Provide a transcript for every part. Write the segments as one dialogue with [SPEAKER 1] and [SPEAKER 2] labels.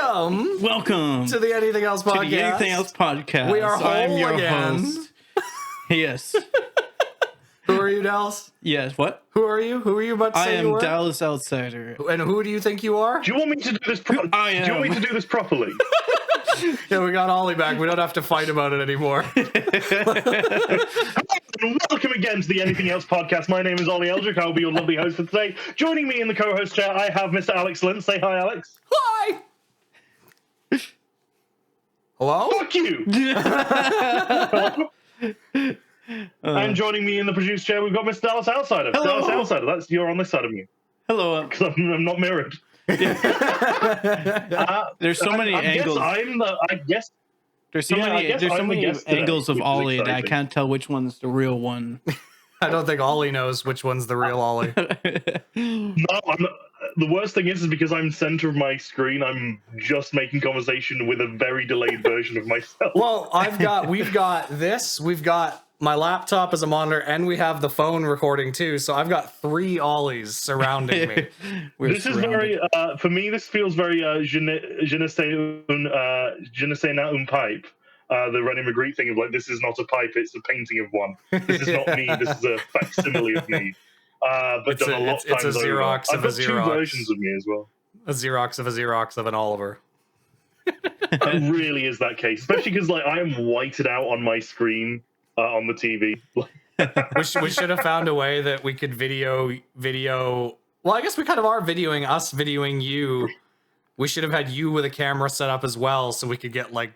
[SPEAKER 1] Welcome
[SPEAKER 2] to the Anything Else podcast.
[SPEAKER 1] To the Anything Else podcast.
[SPEAKER 2] We are whole
[SPEAKER 1] I'm your
[SPEAKER 2] again.
[SPEAKER 1] host. Yes.
[SPEAKER 2] Who are you, Dallas?
[SPEAKER 1] Yes. What?
[SPEAKER 2] Who are you? Who are you about to say you
[SPEAKER 1] I
[SPEAKER 2] were?
[SPEAKER 1] am Dallas Outsider.
[SPEAKER 2] And who do you think you are?
[SPEAKER 3] Do you want me to do this?
[SPEAKER 1] I am.
[SPEAKER 3] Do you want me to do this properly?
[SPEAKER 2] Yeah, we got Ollie back. We don't have to fight about it anymore.
[SPEAKER 3] And welcome again to the Anything Else podcast. My name is Olli Eldrick. I will be your lovely host for today. Joining me in the co-host chair, I have Mr. Alex Lynn. Say hi, Alex.
[SPEAKER 2] Hi. Hello?
[SPEAKER 3] Fuck you. And joining me in the produce chair, we've got Mr. Dallas Outsider.
[SPEAKER 1] Hello.
[SPEAKER 3] Dallas Outsider. You're on this side of me
[SPEAKER 1] Hello.
[SPEAKER 3] because I'm not mirrored.
[SPEAKER 1] There's so many angles. There's so many angles of Ollie that I can't tell which one's the real one.
[SPEAKER 2] I don't think Ollie knows which one's the real Ollie.
[SPEAKER 3] No, the worst thing is because I'm center of my screen, I'm just making conversation with a very delayed version of myself.
[SPEAKER 2] Well, we've got this, we've got my laptop as a monitor, and we have the phone recording too. So I've got three Ollies surrounding me.
[SPEAKER 3] This is very, for me, this feels very je ne sais not un pipe. The René Magritte thing of like, this is not a pipe, it's a painting of one. This is not me, this is a facsimile of me. But
[SPEAKER 2] It's a Xerox of a Xerox.
[SPEAKER 3] I've got two versions of me as well.
[SPEAKER 2] A Xerox of an Oliver.
[SPEAKER 3] It really is that case, especially because like I am whited out on my screen on the TV.
[SPEAKER 2] We should have found a way that we could video. Well, I guess we kind of are videoing us, videoing you. We should have had you with a camera set up as well, so we could get like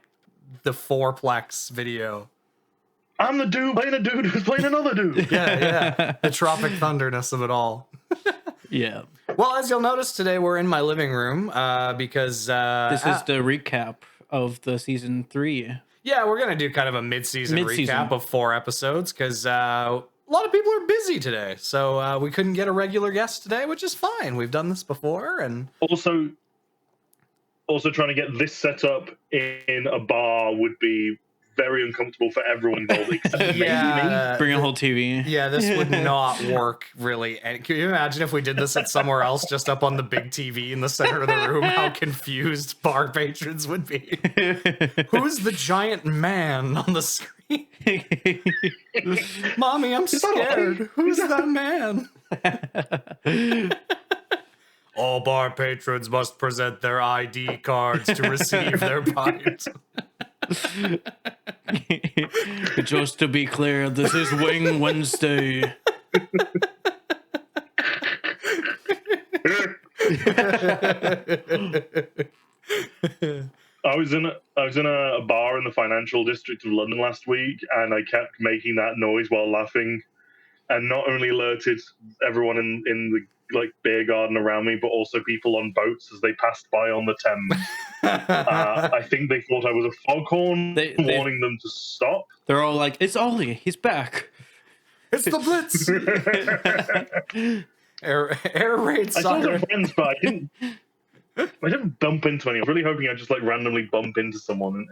[SPEAKER 2] the fourplex video.
[SPEAKER 3] I'm the dude playing a dude who's playing another dude.
[SPEAKER 2] Yeah. The Tropic Thunderness of it all.
[SPEAKER 1] Yeah.
[SPEAKER 2] Well, as you'll notice today, we're in my living room because
[SPEAKER 1] this is the recap of the season 3.
[SPEAKER 2] Yeah, we're gonna do kind of a mid-season recap of 4 episodes because a lot of people are busy today, so we couldn't get a regular guest today, which is fine. We've done this before, and
[SPEAKER 3] also trying to get this set up in a bar would be very uncomfortable for everyone involved, except maybe me.
[SPEAKER 1] Bring a whole TV.
[SPEAKER 2] Yeah, this would not work really. And can you imagine if we did this at somewhere else, just up on the big TV in the center of the room? How confused bar patrons would be. Who's the giant man on the screen? Mommy, I'm scared. Who's that man? All bar patrons must present their ID cards to receive their pint.
[SPEAKER 1] Just to be clear, this is Wing Wednesday.
[SPEAKER 3] I was in a bar in the financial district of London last week, and I kept making that noise while laughing, and not only alerted everyone in the like beer garden around me, but also people on boats as they passed by on the Thames. I think they thought I was a foghorn, warning them to stop.
[SPEAKER 1] They're all like, "It's Ollie, he's back.
[SPEAKER 2] It's the Blitz." air raid
[SPEAKER 3] I saw
[SPEAKER 2] siren.
[SPEAKER 3] some friends, but I didn't bump into anyone. I was really hoping I'd just like randomly bump into someone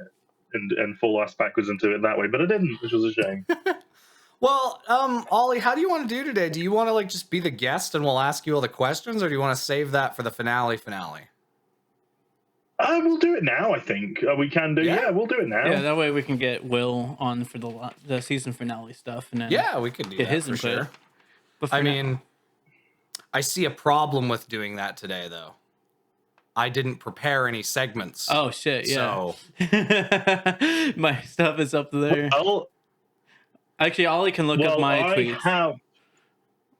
[SPEAKER 3] and fall ass backwards into it that way, but I didn't, which was a shame.
[SPEAKER 2] Well, Ollie, how do you want to do today? Do you want to like just be the guest and we'll ask you all the questions, or do you want to save that for the finale?
[SPEAKER 3] We'll do it now, I think. We can do. Yeah, we'll do it now.
[SPEAKER 1] Yeah, that way we can get Will on for the season finale stuff, and then
[SPEAKER 2] we could do
[SPEAKER 1] get
[SPEAKER 2] that
[SPEAKER 1] his
[SPEAKER 2] for
[SPEAKER 1] input.
[SPEAKER 2] sure.
[SPEAKER 1] But
[SPEAKER 2] I mean, I see a problem with doing that today, though. I didn't prepare any segments.
[SPEAKER 1] Oh shit! Yeah.
[SPEAKER 2] So
[SPEAKER 1] My stuff is up there.
[SPEAKER 3] Well,
[SPEAKER 1] actually, Ollie can look up my tweets.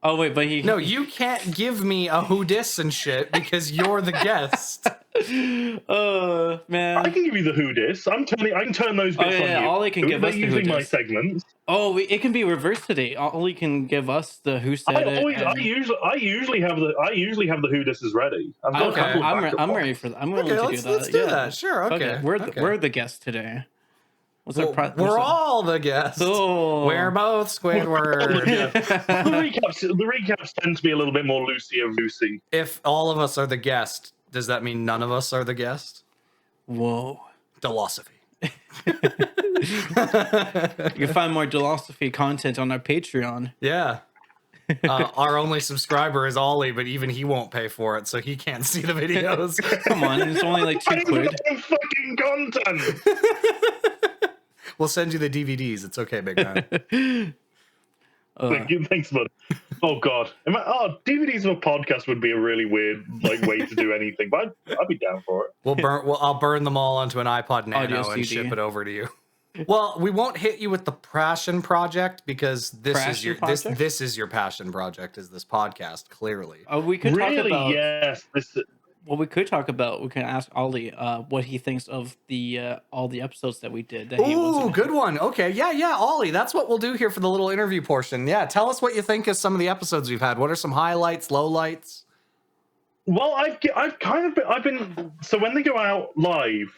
[SPEAKER 1] Oh wait, but
[SPEAKER 2] No, you can't give me a who dis and shit because you're the guest.
[SPEAKER 1] Oh man,
[SPEAKER 3] I can give you the who dis. I can turn those bits on you.
[SPEAKER 1] Ollie can give us the who
[SPEAKER 3] using my
[SPEAKER 1] dis.
[SPEAKER 3] segments.
[SPEAKER 1] Oh, it can be reversed today. Ollie can give us the who said it.
[SPEAKER 3] I usually have the who dises ready. I've got a couple of backup
[SPEAKER 1] I'm
[SPEAKER 3] ones.
[SPEAKER 1] ready for that. I'm willing to do that.
[SPEAKER 2] Let's do that. Sure. Okay.
[SPEAKER 1] We're the guests today.
[SPEAKER 2] We're all the guests.
[SPEAKER 1] Oh.
[SPEAKER 2] We're both Squidward.
[SPEAKER 3] The recaps tend to be a little bit more loosey-goosey.
[SPEAKER 2] If all of us are the guest, does that mean none of us are the guest?
[SPEAKER 1] Whoa.
[SPEAKER 2] Philosophy.
[SPEAKER 1] You can find more philosophy content on our Patreon.
[SPEAKER 2] Yeah. Our only subscriber is Ollie, but even he won't pay for it, so he can't see the videos.
[SPEAKER 1] Come on, it's only like £2.
[SPEAKER 3] Fucking content.
[SPEAKER 2] We'll send you the DVDs. It's okay, big man.
[SPEAKER 3] Thanks, bud. Oh God, DVDs of a podcast would be a really weird way to do anything, but I'd be down for it.
[SPEAKER 2] I'll burn them all onto an iPod Nano and ship it over to you. Well, we won't hit you with the passion project because this is your passion project. Is this podcast clearly?
[SPEAKER 1] We could talk about
[SPEAKER 3] yes.
[SPEAKER 1] Well, we could talk about. We can ask Ollie what he thinks of the all the episodes that we did.
[SPEAKER 2] Ooh, good one. Okay, yeah, Ollie. That's what we'll do here for the little interview portion. Yeah, tell us what you think of some of the episodes we've had. What are some highlights, lowlights?
[SPEAKER 3] Well, I've been so when they go out live,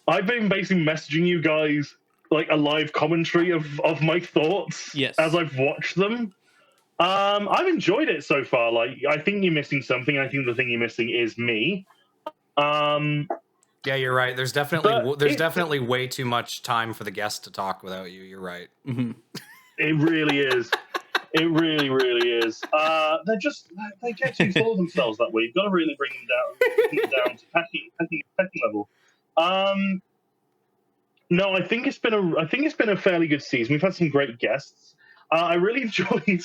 [SPEAKER 3] I've been basically messaging you guys like a live commentary of my thoughts as I've watched them. I've enjoyed it so far. Like, I think you're missing something. I think the thing you're missing is me.
[SPEAKER 2] Yeah, you're right. There's definitely way too much time for the guest to talk without you. You're right.
[SPEAKER 1] Mm-hmm.
[SPEAKER 3] It really is. It really, really is. They get too full of themselves that way. You've got to really bring them down to pecking level. No, I think it's been a fairly good season. We've had some great guests. I really enjoyed.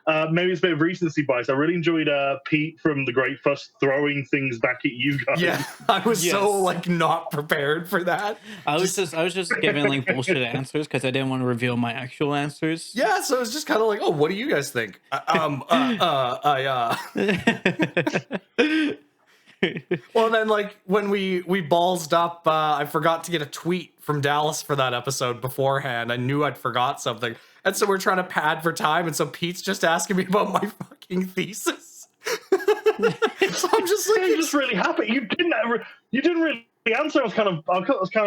[SPEAKER 3] Maybe it's a bit of recency bias. I really enjoyed Pete from The Great Fuss throwing things back at you guys.
[SPEAKER 2] Yeah, I was so not prepared for that.
[SPEAKER 1] I was just giving like bullshit answers because I didn't want to reveal my actual answers.
[SPEAKER 2] Yeah, so it was just kind of like, oh, what do you guys think? Well, then like when we ballsed up, I forgot to get a tweet from Dallas for that episode beforehand. I knew I'd forgot something. And so we're trying to pad for time, and so Pete's just asking me about my fucking thesis. So I'm just like,
[SPEAKER 3] you're just really happy. You didn't really answer. I was kind of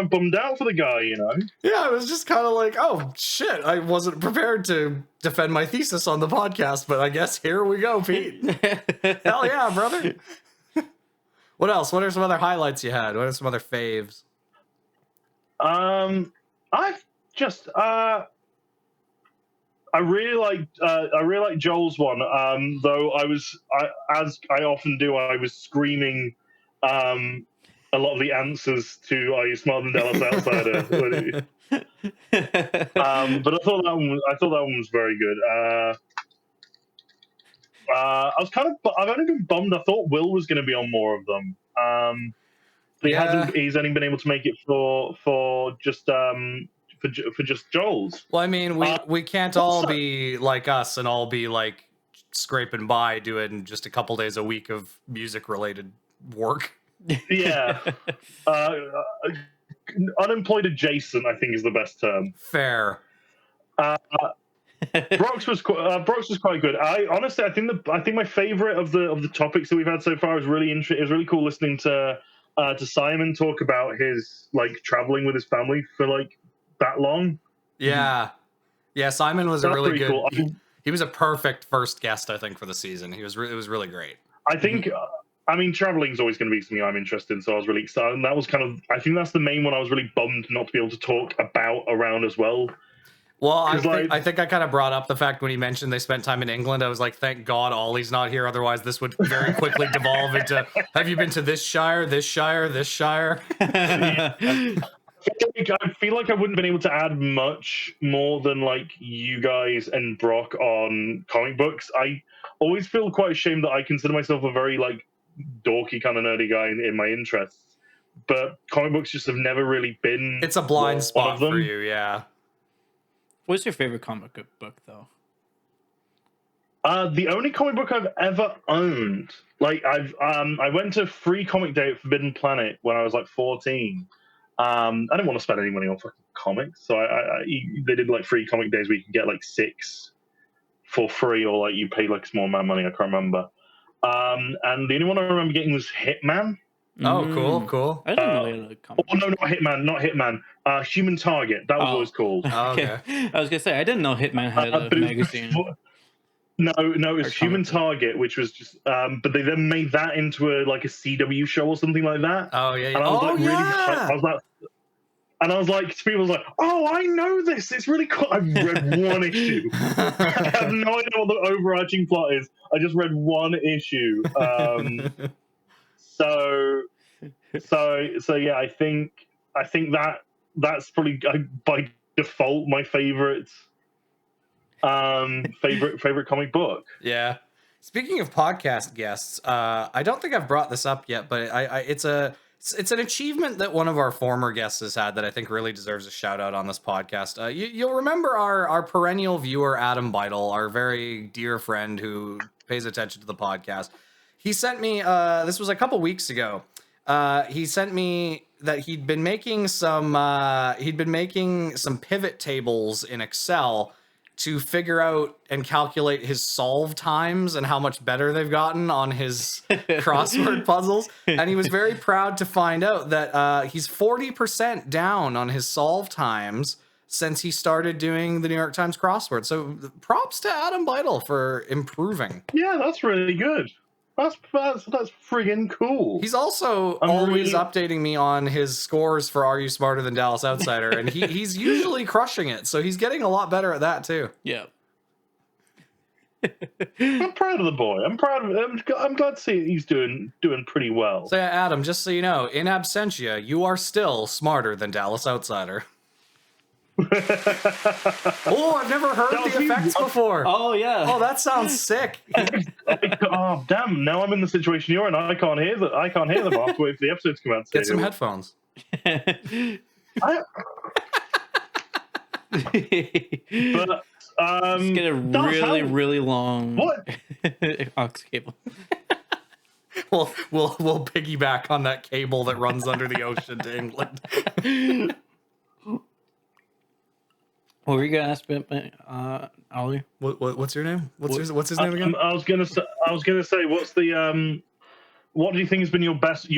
[SPEAKER 3] bummed out for the guy, you know.
[SPEAKER 2] Yeah, I was just kind of like, oh shit, I wasn't prepared to defend my thesis on the podcast, but I guess here we go, Pete. Hell yeah, brother. What else? What are some other highlights you had? What are some other faves?
[SPEAKER 3] I really like Joel's one. Though as I often do, I was screaming a lot of the answers to "Are you smarter than Dallas Outsider?" But I thought that one was very good. I've only been bummed. I thought Will was going to be on more of them. But he's only been able to make it for just Joel's.
[SPEAKER 2] Well, I mean, we can't all be like us and all be like scraping by doing just a couple days a week of music related work.
[SPEAKER 3] Yeah. Unemployed adjacent, I think, is the best term.
[SPEAKER 2] Fair.
[SPEAKER 3] Brox was quite good. I think my favorite of the topics that we've had so far is really interesting. It was really cool listening to Simon talk about his traveling with his family for that long.
[SPEAKER 2] Yeah. Simon was really good.
[SPEAKER 3] Cool.
[SPEAKER 2] He was a perfect first guest, I think, for the season. It was really great.
[SPEAKER 3] I think. Traveling is always going to be something I'm interested in, so I was really excited. And that was I think that's the main one I was really bummed not to be able to talk about around as well.
[SPEAKER 2] Well, I think I kind of brought up the fact when he mentioned they spent time in England. I was like, thank God Ollie's not here. Otherwise, this would very quickly devolve into, have you been to this shire, this shire, this shire?
[SPEAKER 3] I feel like I wouldn't have been able to add much more than you guys and Brock on comic books. I always feel quite ashamed that I consider myself a very dorky kind of nerdy guy in my interests. But comic books just have never really been.
[SPEAKER 2] It's a blind spot for you, yeah.
[SPEAKER 1] What's your favorite comic book, though?
[SPEAKER 3] The only comic book I've ever owned, I went to free comic day at Forbidden Planet when I was 14. I didn't want to spend any money on fucking comics, so they did free comic days where you could get 6 for free, or you paid a small amount of money. I can't remember. And the only one I remember getting was Hitman.
[SPEAKER 2] Oh, cool.
[SPEAKER 1] I didn't know you had a comic.
[SPEAKER 3] Oh no, not Hitman. Human Target. That was what it was called.
[SPEAKER 2] Okay.
[SPEAKER 1] I was gonna say I didn't know Hitman had a magazine.
[SPEAKER 3] No, it was Human Target, which was just. But they then made that into a CW show or something like that.
[SPEAKER 2] Oh yeah.
[SPEAKER 3] And I was And I was like, people was like, "Oh, I know this. It's really cool." I've read one issue. I have no idea what the overarching plot is. I just read one issue. So yeah. I think that's probably by default my favorite comic book.
[SPEAKER 2] Yeah. Speaking of podcast guests, I don't think I've brought this up yet, but it's an achievement that one of our former guests has had that I think really deserves a shout out on this podcast. You'll remember our perennial viewer, Adam Beidel, our very dear friend who pays attention to the podcast. He sent me, this was a couple weeks ago. He sent me that he'd been making some pivot tables in Excel to figure out and calculate his solve times and how much better they've gotten on his crossword puzzles. And he was very proud to find out that he's 40% down on his solve times since he started doing the New York Times crossword. So props to Adam Beidel for improving.
[SPEAKER 3] Yeah, that's really good. That's friggin' cool.
[SPEAKER 2] He's also always updating me on his scores for Are You Smarter Than Dallas Outsider, and he's usually crushing it, so he's getting a lot better at that too.
[SPEAKER 1] Yeah.
[SPEAKER 3] I'm proud of the boy. I'm proud of him. I'm glad to see he's doing pretty well.
[SPEAKER 2] So yeah, Adam, just so you know, in absentia, you are still smarter than Dallas Outsider. Oh, I've never heard the effects before.
[SPEAKER 1] Oh yeah.
[SPEAKER 2] Oh, that sounds sick.
[SPEAKER 3] Oh damn! Now I'm in the situation you're in. I can't hear them. I have to wait for the episodes to come out.
[SPEAKER 2] Get some headphones.
[SPEAKER 3] But
[SPEAKER 1] let's get a really long aux cable.
[SPEAKER 2] We'll piggyback on that cable that runs under the ocean to England.
[SPEAKER 3] Oh,
[SPEAKER 1] What were you gonna ask, Ollie?
[SPEAKER 2] What's your name? What's his name again?
[SPEAKER 3] I was gonna say, what's the what do you think has been your best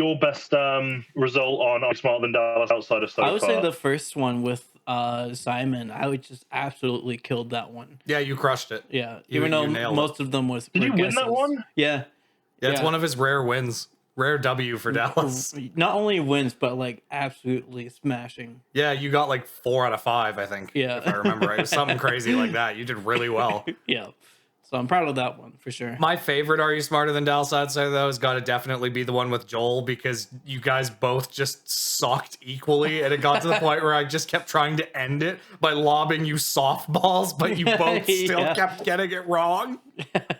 [SPEAKER 3] result on I'm Smarter Than Dallas Outsider so far?
[SPEAKER 1] I would say the first one with Simon. I would just absolutely killed that one.
[SPEAKER 2] Yeah, you crushed it.
[SPEAKER 1] Yeah, even though most of them was.
[SPEAKER 3] Did you win that one?
[SPEAKER 1] Yeah.
[SPEAKER 2] Yeah, it's one of his rare wins. Rare W for Dallas.
[SPEAKER 1] Not only wins, but like absolutely smashing.
[SPEAKER 2] Yeah, you got like 4 out of 5, I think.
[SPEAKER 1] Yeah.
[SPEAKER 2] If I remember right. It was something crazy like that. You did really well.
[SPEAKER 1] Yeah. So I'm proud of that one for sure.
[SPEAKER 2] My favorite Are You Smarter Than Dallas Outsider, though, has got to definitely be the one with Joel, because you guys both just sucked equally, and it got to the point where I just kept trying to end it by lobbing you softballs, but you both still kept getting it wrong.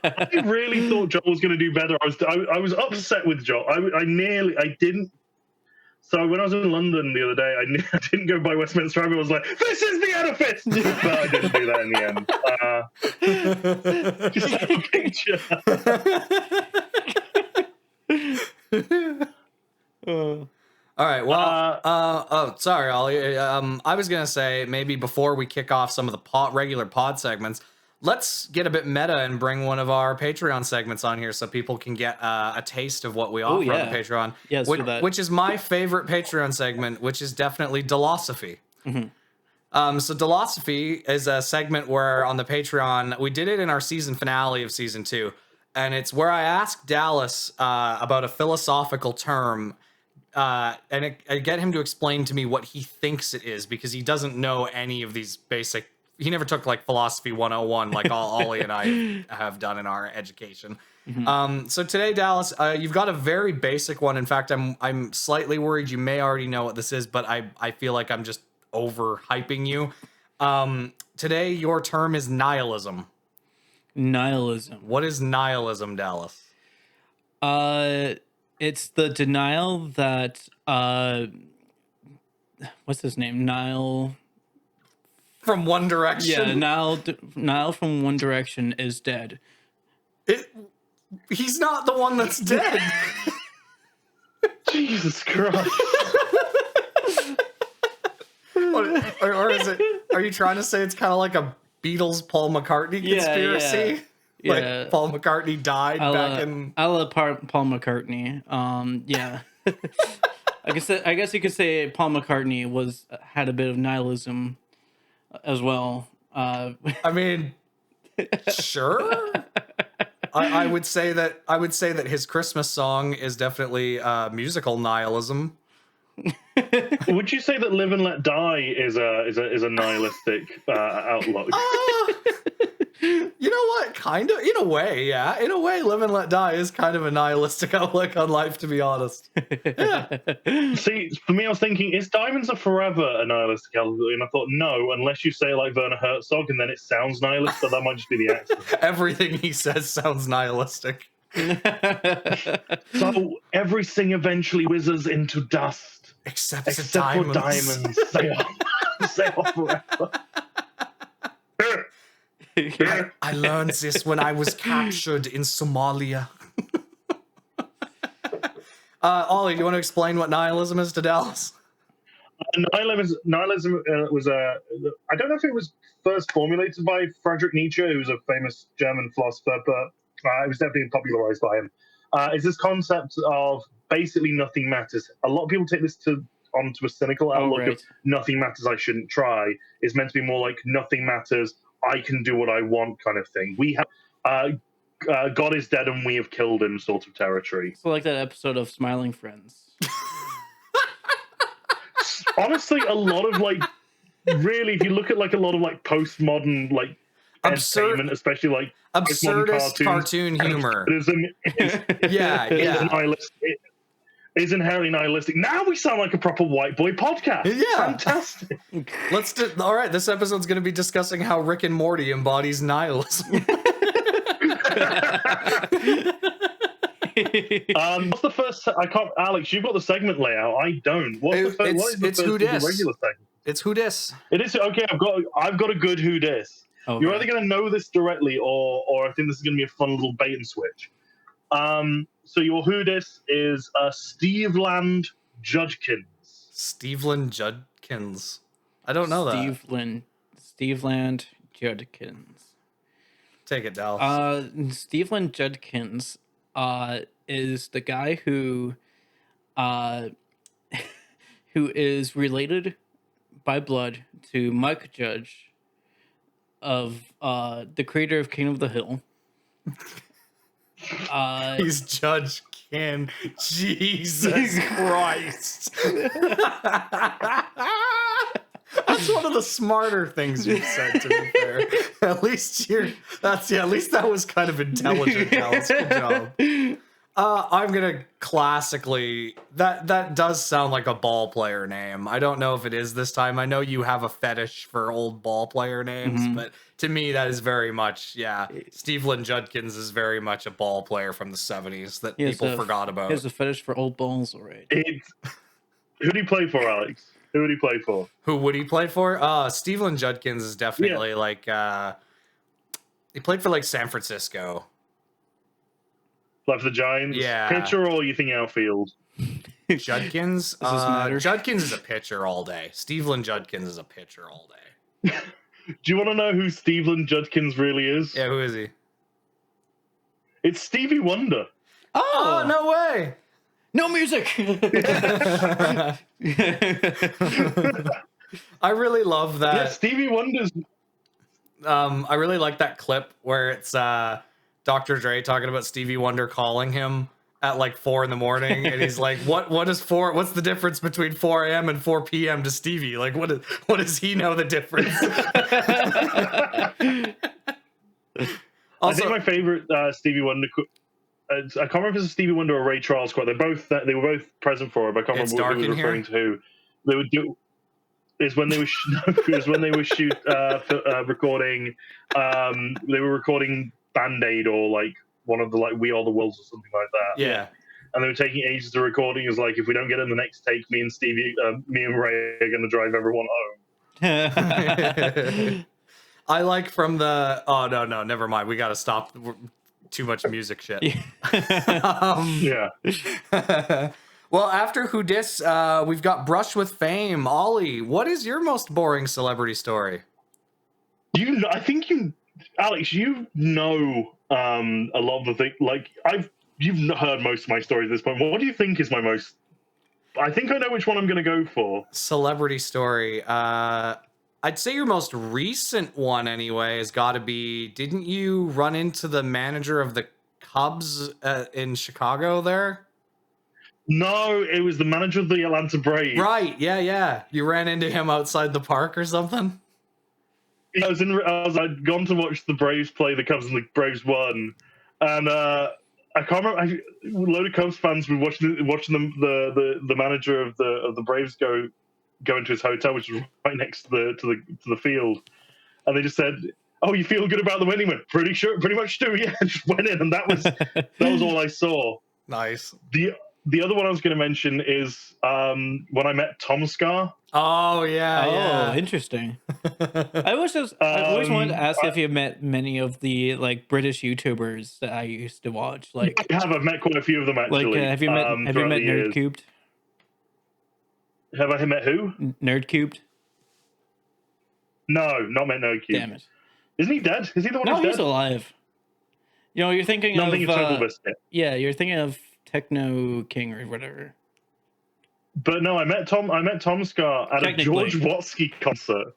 [SPEAKER 3] I really thought Joel was going to do better. I was upset with Joel. I didn't. So when I was in London the other day, I didn't go by Westminster Abbey. I was like, "This is the edifice," but I didn't do that in the end. Just have a picture.
[SPEAKER 2] All right. Well, sorry, Ollie. I was gonna say maybe before we kick off some of the regular pod segments, let's get a bit meta and bring one of our Patreon segments on here so people can get a taste of what we offer on the Patreon.
[SPEAKER 1] Yeah,
[SPEAKER 2] which is my favorite Patreon segment, which is definitely Delosophy.
[SPEAKER 1] Mm-hmm.
[SPEAKER 2] So Delosophy is a segment where on the Patreon, we did it in our season finale of season 2, and it's where I ask Dallas about a philosophical term, and I get him to explain to me what he thinks it is, because he doesn't know any of these basic. He never took like philosophy 101 like Ollie and I have done in our education. Mm-hmm. So today, Dallas, you've got a very basic one. In fact, I'm slightly worried you may already know what this is, but I feel like I'm just overhyping you. Today, your term is nihilism.
[SPEAKER 1] Nihilism.
[SPEAKER 2] What is nihilism, Dallas?
[SPEAKER 1] It's the denial that what's his name? Niall.
[SPEAKER 2] From One Direction.
[SPEAKER 1] Yeah, Niall from One Direction is dead.
[SPEAKER 2] He's not the one that's dead.
[SPEAKER 3] Jesus Christ.
[SPEAKER 2] or is it? Are you trying to say it's kind of like a Beatles Paul McCartney conspiracy?
[SPEAKER 1] Yeah.
[SPEAKER 2] Like Paul McCartney died back in.
[SPEAKER 1] I love Paul McCartney. Yeah. I guess you could say Paul McCartney had a bit of nihilism as well.
[SPEAKER 2] I mean, sure. I would say that his Christmas song is definitely musical nihilism.
[SPEAKER 3] Would you say that Live and Let Die is a nihilistic outlook?
[SPEAKER 2] You know what? Kind of. In a way, yeah. In a way, Live and Let Die is kind of a nihilistic outlook on life, to be honest. Yeah.
[SPEAKER 3] See, for me, I was thinking, is Diamonds Are Forever a nihilistic outlook? And I thought, no, unless you say it like Werner Herzog, and then it sounds nihilistic, but that might just be the accent.
[SPEAKER 2] Everything he says sounds nihilistic.
[SPEAKER 3] So everything eventually withers into dust.
[SPEAKER 2] Except
[SPEAKER 3] for diamonds. They are forever.
[SPEAKER 2] I learned this when I was captured in Somalia. Ollie, do you want to explain what nihilism is to Dallas?
[SPEAKER 3] Nihilism was I don't know if it was first formulated by Friedrich Nietzsche, who's a famous German philosopher, but it was definitely popularized by him. It's this concept of basically nothing matters. A lot of people take this onto a cynical outlook of nothing matters, I shouldn't try. It's meant to be more like nothing matters, I can do what I want kind of thing. We have God is dead and we have killed him sort of territory.
[SPEAKER 1] So like that episode of Smiling Friends.
[SPEAKER 3] Honestly, a lot of like, really, if you look at like a lot of like postmodern like entertainment, especially like
[SPEAKER 2] absurdist cartoon humor,
[SPEAKER 3] is inherently nihilistic. Now we sound like a proper white boy podcast.
[SPEAKER 2] Yeah,
[SPEAKER 3] fantastic.
[SPEAKER 2] All right, this episode's going to be discussing how Rick and Morty embodies nihilism.
[SPEAKER 3] What's the first? I can't. Alex, you've got the segment layout. I don't. What's the first?
[SPEAKER 2] It's Who Dis.
[SPEAKER 3] Regular segment.
[SPEAKER 2] It's Who Dis.
[SPEAKER 3] It is okay. I've got a good Who Dis. Okay. You're either going to know this directly, or I think this is going to be a fun little bait and switch. So your Who Dis is Steveland Judkins.
[SPEAKER 2] Steveland Judkins. I don't know that.
[SPEAKER 1] Steveland Judkins.
[SPEAKER 2] Take it, Dallas.
[SPEAKER 1] Steveland Judkins is the guy who is related by blood to Mike Judge of the creator of King of the Hill.
[SPEAKER 2] He's Judge Ken. Jesus Christ. That's one of the smarter things you've said, to be fair. At least that was kind of intelligent, Dallas. Good job. I'm gonna classically that does sound like a ball player name. I don't know if it is this time. I know you have a fetish for old ball player names, but to me that is very much Steveland Judkins is very much a ball player from the 70s that people forgot about.
[SPEAKER 1] He has a fetish for old balls, all right.
[SPEAKER 3] Who do you play for, Alex? Who would he play for?
[SPEAKER 2] Who would he play for? Steveland Judkins is definitely like he played for like San Francisco.
[SPEAKER 3] Like for the Giants?
[SPEAKER 2] Yeah.
[SPEAKER 3] Pitcher or you think outfield?
[SPEAKER 2] Judkins? Judkins is a pitcher all day. Steveland Judkins is a pitcher all day.
[SPEAKER 3] Do you want to know who Steveland Judkins really is?
[SPEAKER 2] Yeah, who is he?
[SPEAKER 3] It's Stevie Wonder.
[SPEAKER 2] Oh, no way.
[SPEAKER 1] No music.
[SPEAKER 2] I really love that.
[SPEAKER 3] Yeah, Stevie Wonder's.
[SPEAKER 2] I really like that clip where it's Dr. Dre talking about Stevie Wonder calling him at like 4 a.m, and he's like, "What's the difference between 4 a.m. and 4 p.m. to Stevie? Like, what does he know the difference?"
[SPEAKER 3] Also, I think my favorite Stevie Wonder. I can't remember if it's a Stevie Wonder or Ray Charles quote. They were both present for it, but I can't remember what he was referring to. Who they would do is when they were recording. They were recording Band-Aid or like one of the like We Are the Worlds or something like that.
[SPEAKER 2] Yeah.
[SPEAKER 3] And they were taking ages to recording. It was like, if we don't get it in the next take, me and Ray are going to drive everyone home.
[SPEAKER 2] I like from the. Oh no, never mind. We got to stop. Too much music shit.
[SPEAKER 3] Yeah.
[SPEAKER 2] Well, after Who Dis, we've got Brush with Fame. Ollie, what is your most boring celebrity story?
[SPEAKER 3] I think Alex, you know a lot of the things. Like you've heard most of my stories at this point. What do you think is my most? I think I know which one I'm going to go for.
[SPEAKER 2] Celebrity story. I'd say your most recent one, anyway, has got to be. Didn't you run into the manager of the Cubs in Chicago there?
[SPEAKER 3] No, it was the manager of the Atlanta Braves.
[SPEAKER 2] Right? Yeah. You ran into him outside the park or something.
[SPEAKER 3] Yeah, I'd gone to watch the Braves play the Cubs, and the Braves won. And I can't remember. A load of Cubs fans were watching the manager of the Braves go into his hotel, which was right next to the field, and they just said, "Oh, you feel good about the win?" He went, pretty much do. Yeah, just went in, and that was all I saw.
[SPEAKER 2] Nice.
[SPEAKER 3] The other one I was going to mention is when I met Tom Scar.
[SPEAKER 2] Oh yeah.
[SPEAKER 1] Interesting. I always wanted to ask if you met many of the like British YouTubers that I used to watch. Like,
[SPEAKER 3] I've met quite a few of them actually.
[SPEAKER 1] Like, have you met Nerdcubed?
[SPEAKER 3] Have I met who?
[SPEAKER 1] Nerdcubed?
[SPEAKER 3] No, not met Nerdcubed.
[SPEAKER 1] Damn it!
[SPEAKER 3] Isn't he dead? Is he the one who's dead?
[SPEAKER 1] No, he's alive. You know, you're thinking of
[SPEAKER 3] Total Biscuit.
[SPEAKER 1] Yeah, you're thinking of Techno King or whatever.
[SPEAKER 3] But no, I met Tom Scar at a George Watsky concert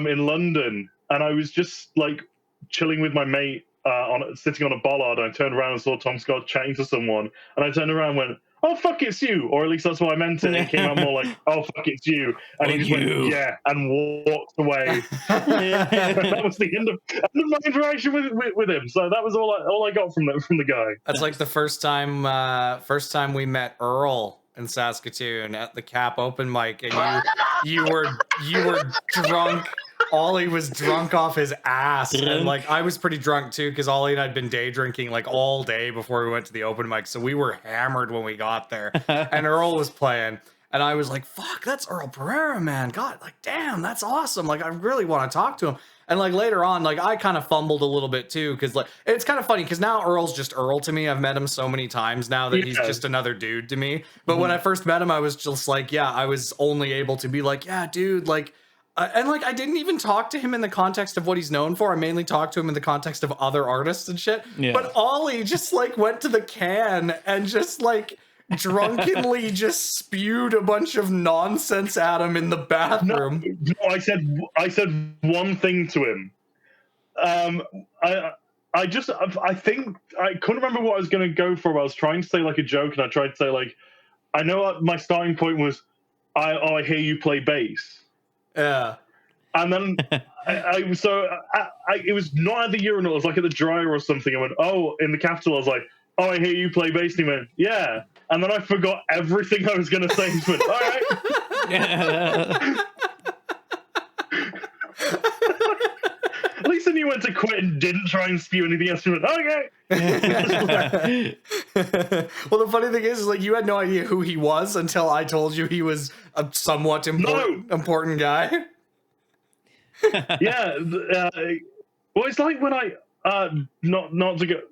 [SPEAKER 3] in London, and I was just like chilling with my mate sitting on a bollard, and I turned around and saw Tom Scar chatting to someone, and I turned around and went, "Oh fuck, it's you," or at least that's what I meant it. It came out more like, "Oh fuck, it's you," and he just went, "Yeah," and walked away. That was the end of my interaction with him. So that was all I got from the guy.
[SPEAKER 2] That's like the first time we met Earl in Saskatoon at the Cap open mic, and you were drunk. Ollie was drunk off his ass, and like I was pretty drunk too, because Ollie and I'd been day drinking like all day before we went to the open mic, so we were hammered when we got there. And Earl was playing, and I was like, "Fuck, that's Earl Pereira, man! God, like, damn, that's awesome! Like, I really want to talk to him." And like later on, like I kind of fumbled a little bit too, because like it's kind of funny because now Earl's just Earl to me. I've met him so many times now that he's just another dude to me. But when I first met him, I was just like, yeah, I was only able to be like, yeah, dude, like. And like I didn't even talk to him in the context of what he's known for. I mainly talked to him in the context of other artists and shit. Yeah. But Ollie just like went to the can and just like drunkenly just spewed a bunch of nonsense at him in the bathroom.
[SPEAKER 3] No, I said one thing to him. I think I couldn't remember what I was going to go for. But I was trying to say like a joke, and I tried to say like, I know what my starting point was. I hear you play bass.
[SPEAKER 2] Yeah.
[SPEAKER 3] And then it was not at the urinal, it was like at the dryer or something. I went, "Oh," in the capital, I was like, "Oh, I hear you play bass." And he went, "Yeah." And then I forgot everything I was going to say. He went, "All right." At least then you went to quit and didn't try and spew anything else. He went, "Okay."
[SPEAKER 2] Well, the funny thing is like you had no idea who he was until I told you he was a somewhat important guy.
[SPEAKER 3] Yeah. Well, it's like when I not to go.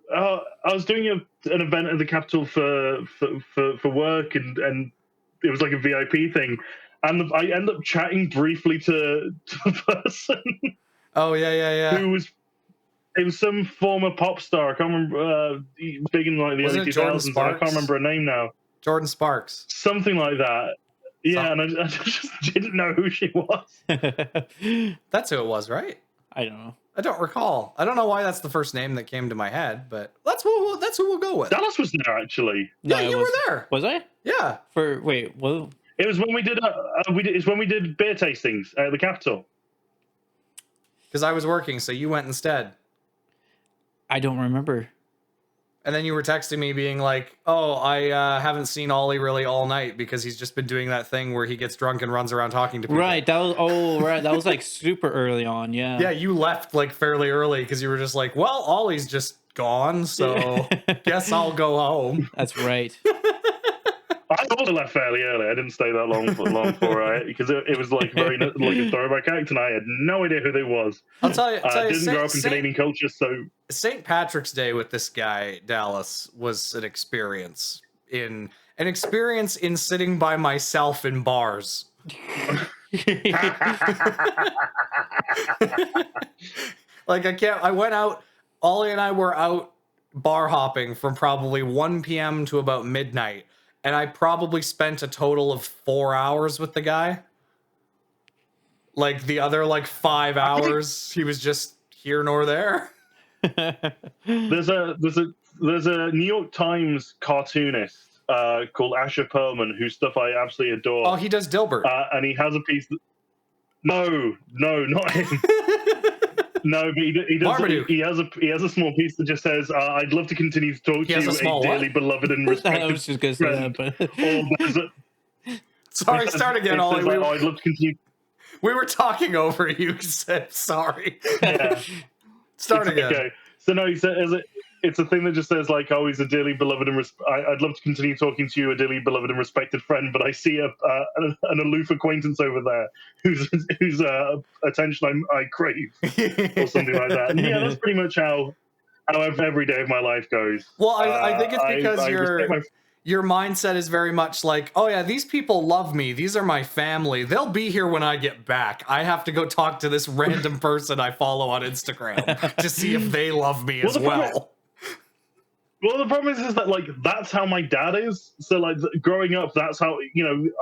[SPEAKER 3] I was doing an event at the Capitol for work, and it was like a VIP thing, and I ended up chatting briefly to the person.
[SPEAKER 2] Oh yeah.
[SPEAKER 3] It was some former pop star. I can't remember. Big in like the early 2000s. I can't remember her name now.
[SPEAKER 2] Jordan Sparks.
[SPEAKER 3] Something like that. Yeah, and I just didn't know who she was.
[SPEAKER 2] That's who it was, right?
[SPEAKER 1] I don't know.
[SPEAKER 2] I don't recall. I don't know why that's the first name that came to my head, but that's who we'll go with.
[SPEAKER 3] Dallas was there actually.
[SPEAKER 2] Yeah, you were there.
[SPEAKER 1] Was I?
[SPEAKER 2] Yeah.
[SPEAKER 1] Well,
[SPEAKER 3] it was when we did it's when we did beer tastings at the Capitol.
[SPEAKER 2] Because I was working, so you went instead.
[SPEAKER 1] I don't remember.
[SPEAKER 2] And then you were texting me being like, "Oh, I haven't seen Ollie really all night because he's just been doing that thing where he gets drunk and runs around talking to people."
[SPEAKER 1] Right. That was like super early on. Yeah.
[SPEAKER 2] Yeah, you left like fairly early because you were just like, "Well, Ollie's just gone, so guess I'll go home."
[SPEAKER 1] That's right.
[SPEAKER 3] I also left fairly early. I didn't stay that long for it because it was like very like a throwback act, and I had no idea who they was.
[SPEAKER 2] I'll tell you,
[SPEAKER 3] I didn't grow up in Canadian culture, so
[SPEAKER 2] St. Patrick's Day with this guy Dallas was an experience in sitting by myself in bars. Like I went out. Ollie and I were out bar hopping from probably 1 p.m. to about midnight. And I probably spent a total of 4 hours with the guy. Like the other 5 hours, he was just here nor there.
[SPEAKER 3] There's a New York Times cartoonist called Asher Perlman, whose stuff I absolutely adore.
[SPEAKER 2] Oh, he does Dilbert.
[SPEAKER 3] And he has a piece. No, not him. No, but he does.
[SPEAKER 2] Marmaduke.
[SPEAKER 3] He has a small piece that just says, "I'd love to continue to talk
[SPEAKER 2] He
[SPEAKER 3] to
[SPEAKER 2] has
[SPEAKER 3] you,
[SPEAKER 2] a small
[SPEAKER 3] dearly
[SPEAKER 2] what?
[SPEAKER 3] beloved and
[SPEAKER 1] I
[SPEAKER 3] respected
[SPEAKER 1] was just gonna say
[SPEAKER 3] friend."
[SPEAKER 1] that, but
[SPEAKER 3] Or there's a-
[SPEAKER 2] Sorry,
[SPEAKER 3] it says-
[SPEAKER 2] start again,
[SPEAKER 3] it
[SPEAKER 2] Ollie.
[SPEAKER 3] says, like, "I'd love to continue."
[SPEAKER 2] We were talking over you. Said sorry.
[SPEAKER 3] Yeah.
[SPEAKER 2] Start
[SPEAKER 3] It's
[SPEAKER 2] again.
[SPEAKER 3] Okay. So no, he said it's a thing that just says like, "Oh, he's a dearly beloved and I'd love to continue talking to you, a dearly beloved and respected friend, but I see an aloof acquaintance over there whose attention I crave," or something like that. And yeah, that's pretty much how every day of my life goes.
[SPEAKER 2] Well, I think it's because
[SPEAKER 3] I respect my
[SPEAKER 2] your mindset is very much like, oh yeah, these people love me. These are my family. They'll be here when I get back. I have to go talk to this random person I follow on Instagram to see if they love me as well.
[SPEAKER 3] Well, the problem is that like that's how my dad is. So like growing up, that's how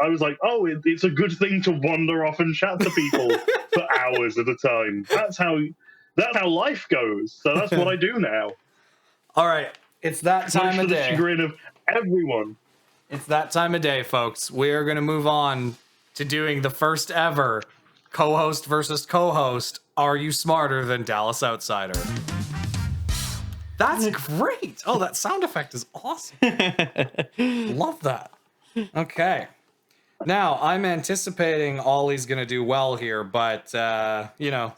[SPEAKER 3] I was like, oh, it's a good thing to wander off and chat to people for hours at a time. That's how life goes. So that's what I do now.
[SPEAKER 2] All right, it's that time
[SPEAKER 3] Much
[SPEAKER 2] of
[SPEAKER 3] to the
[SPEAKER 2] day.
[SPEAKER 3] chagrin of everyone.
[SPEAKER 2] It's that time of day, folks. We are going to move on to doing the first ever co-host versus co-host. Are you smarter than Dallas Outsider? That's great. Oh, that sound effect is awesome. Love that. Okay. Now, I'm anticipating Ollie's going to do well here, but,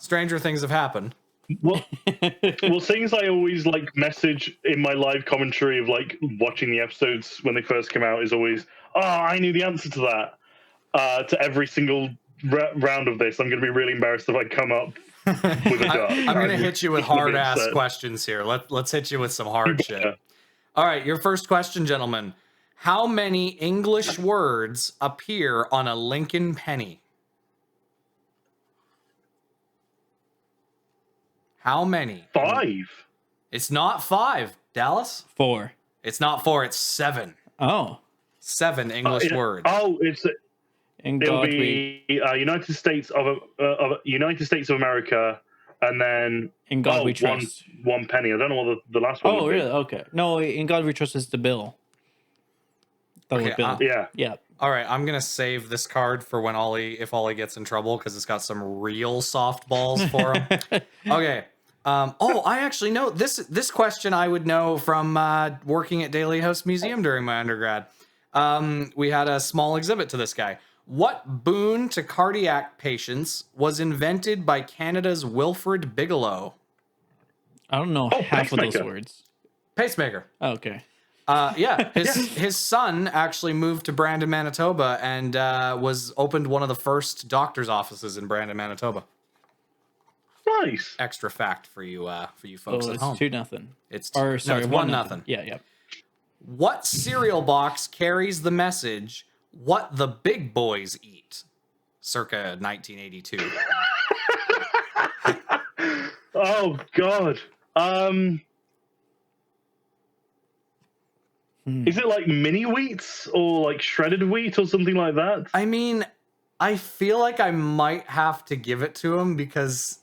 [SPEAKER 2] stranger things have happened.
[SPEAKER 3] Well, things I always like message in my live commentary of like watching the episodes when they first come out is always, "Oh, I knew the answer to that." To every single round of this, I'm going to be really embarrassed if I come up with a duck.
[SPEAKER 2] I'm going to hit you with hard ass questions here. Let's hit you with some hard shit. All right, your first question, gentlemen. How many English words appear on a Lincoln penny? How many?
[SPEAKER 3] 5.
[SPEAKER 2] It's not 5, Dallas.
[SPEAKER 1] 4.
[SPEAKER 2] It's not 4, it's 7.
[SPEAKER 1] Oh,
[SPEAKER 2] 7 English words.
[SPEAKER 3] Oh,
[SPEAKER 1] in
[SPEAKER 3] it'll
[SPEAKER 1] God
[SPEAKER 3] be United States of America, and then
[SPEAKER 1] in God we trust.
[SPEAKER 3] one penny. I don't know what the last one.
[SPEAKER 1] Oh,
[SPEAKER 3] would be.
[SPEAKER 1] really? Okay. No, in God we trust is the bill. That was
[SPEAKER 2] Okay,
[SPEAKER 1] bill.
[SPEAKER 3] Yeah.
[SPEAKER 2] All right, I'm gonna save this card for when if Ollie gets in trouble because it's got some real softballs for him. Okay. I actually know this question. I would know from working at Daly House Museum during my undergrad. We had a small exhibit to this guy. What boon to cardiac patients was invented by Canada's Wilfred Bigelow?
[SPEAKER 1] I don't know half of those
[SPEAKER 3] pacemaker.
[SPEAKER 1] words.
[SPEAKER 2] Pacemaker.
[SPEAKER 1] Oh, okay.
[SPEAKER 2] His son actually moved to Brandon, Manitoba, and opened one of the first doctor's offices in Brandon, Manitoba.
[SPEAKER 3] Nice.
[SPEAKER 2] Extra fact for you folks at home.
[SPEAKER 1] It's 2-0.
[SPEAKER 2] It's
[SPEAKER 1] Or
[SPEAKER 2] no,
[SPEAKER 1] sorry,
[SPEAKER 2] it's
[SPEAKER 1] 1-0.
[SPEAKER 2] 1-0.
[SPEAKER 1] Yeah.
[SPEAKER 2] What cereal box carries the message "What the big boys eat"? Circa 1982.
[SPEAKER 3] Oh God. Is it like mini wheats or like shredded wheat or something like that?
[SPEAKER 2] I mean, I feel like I might have to give it to him because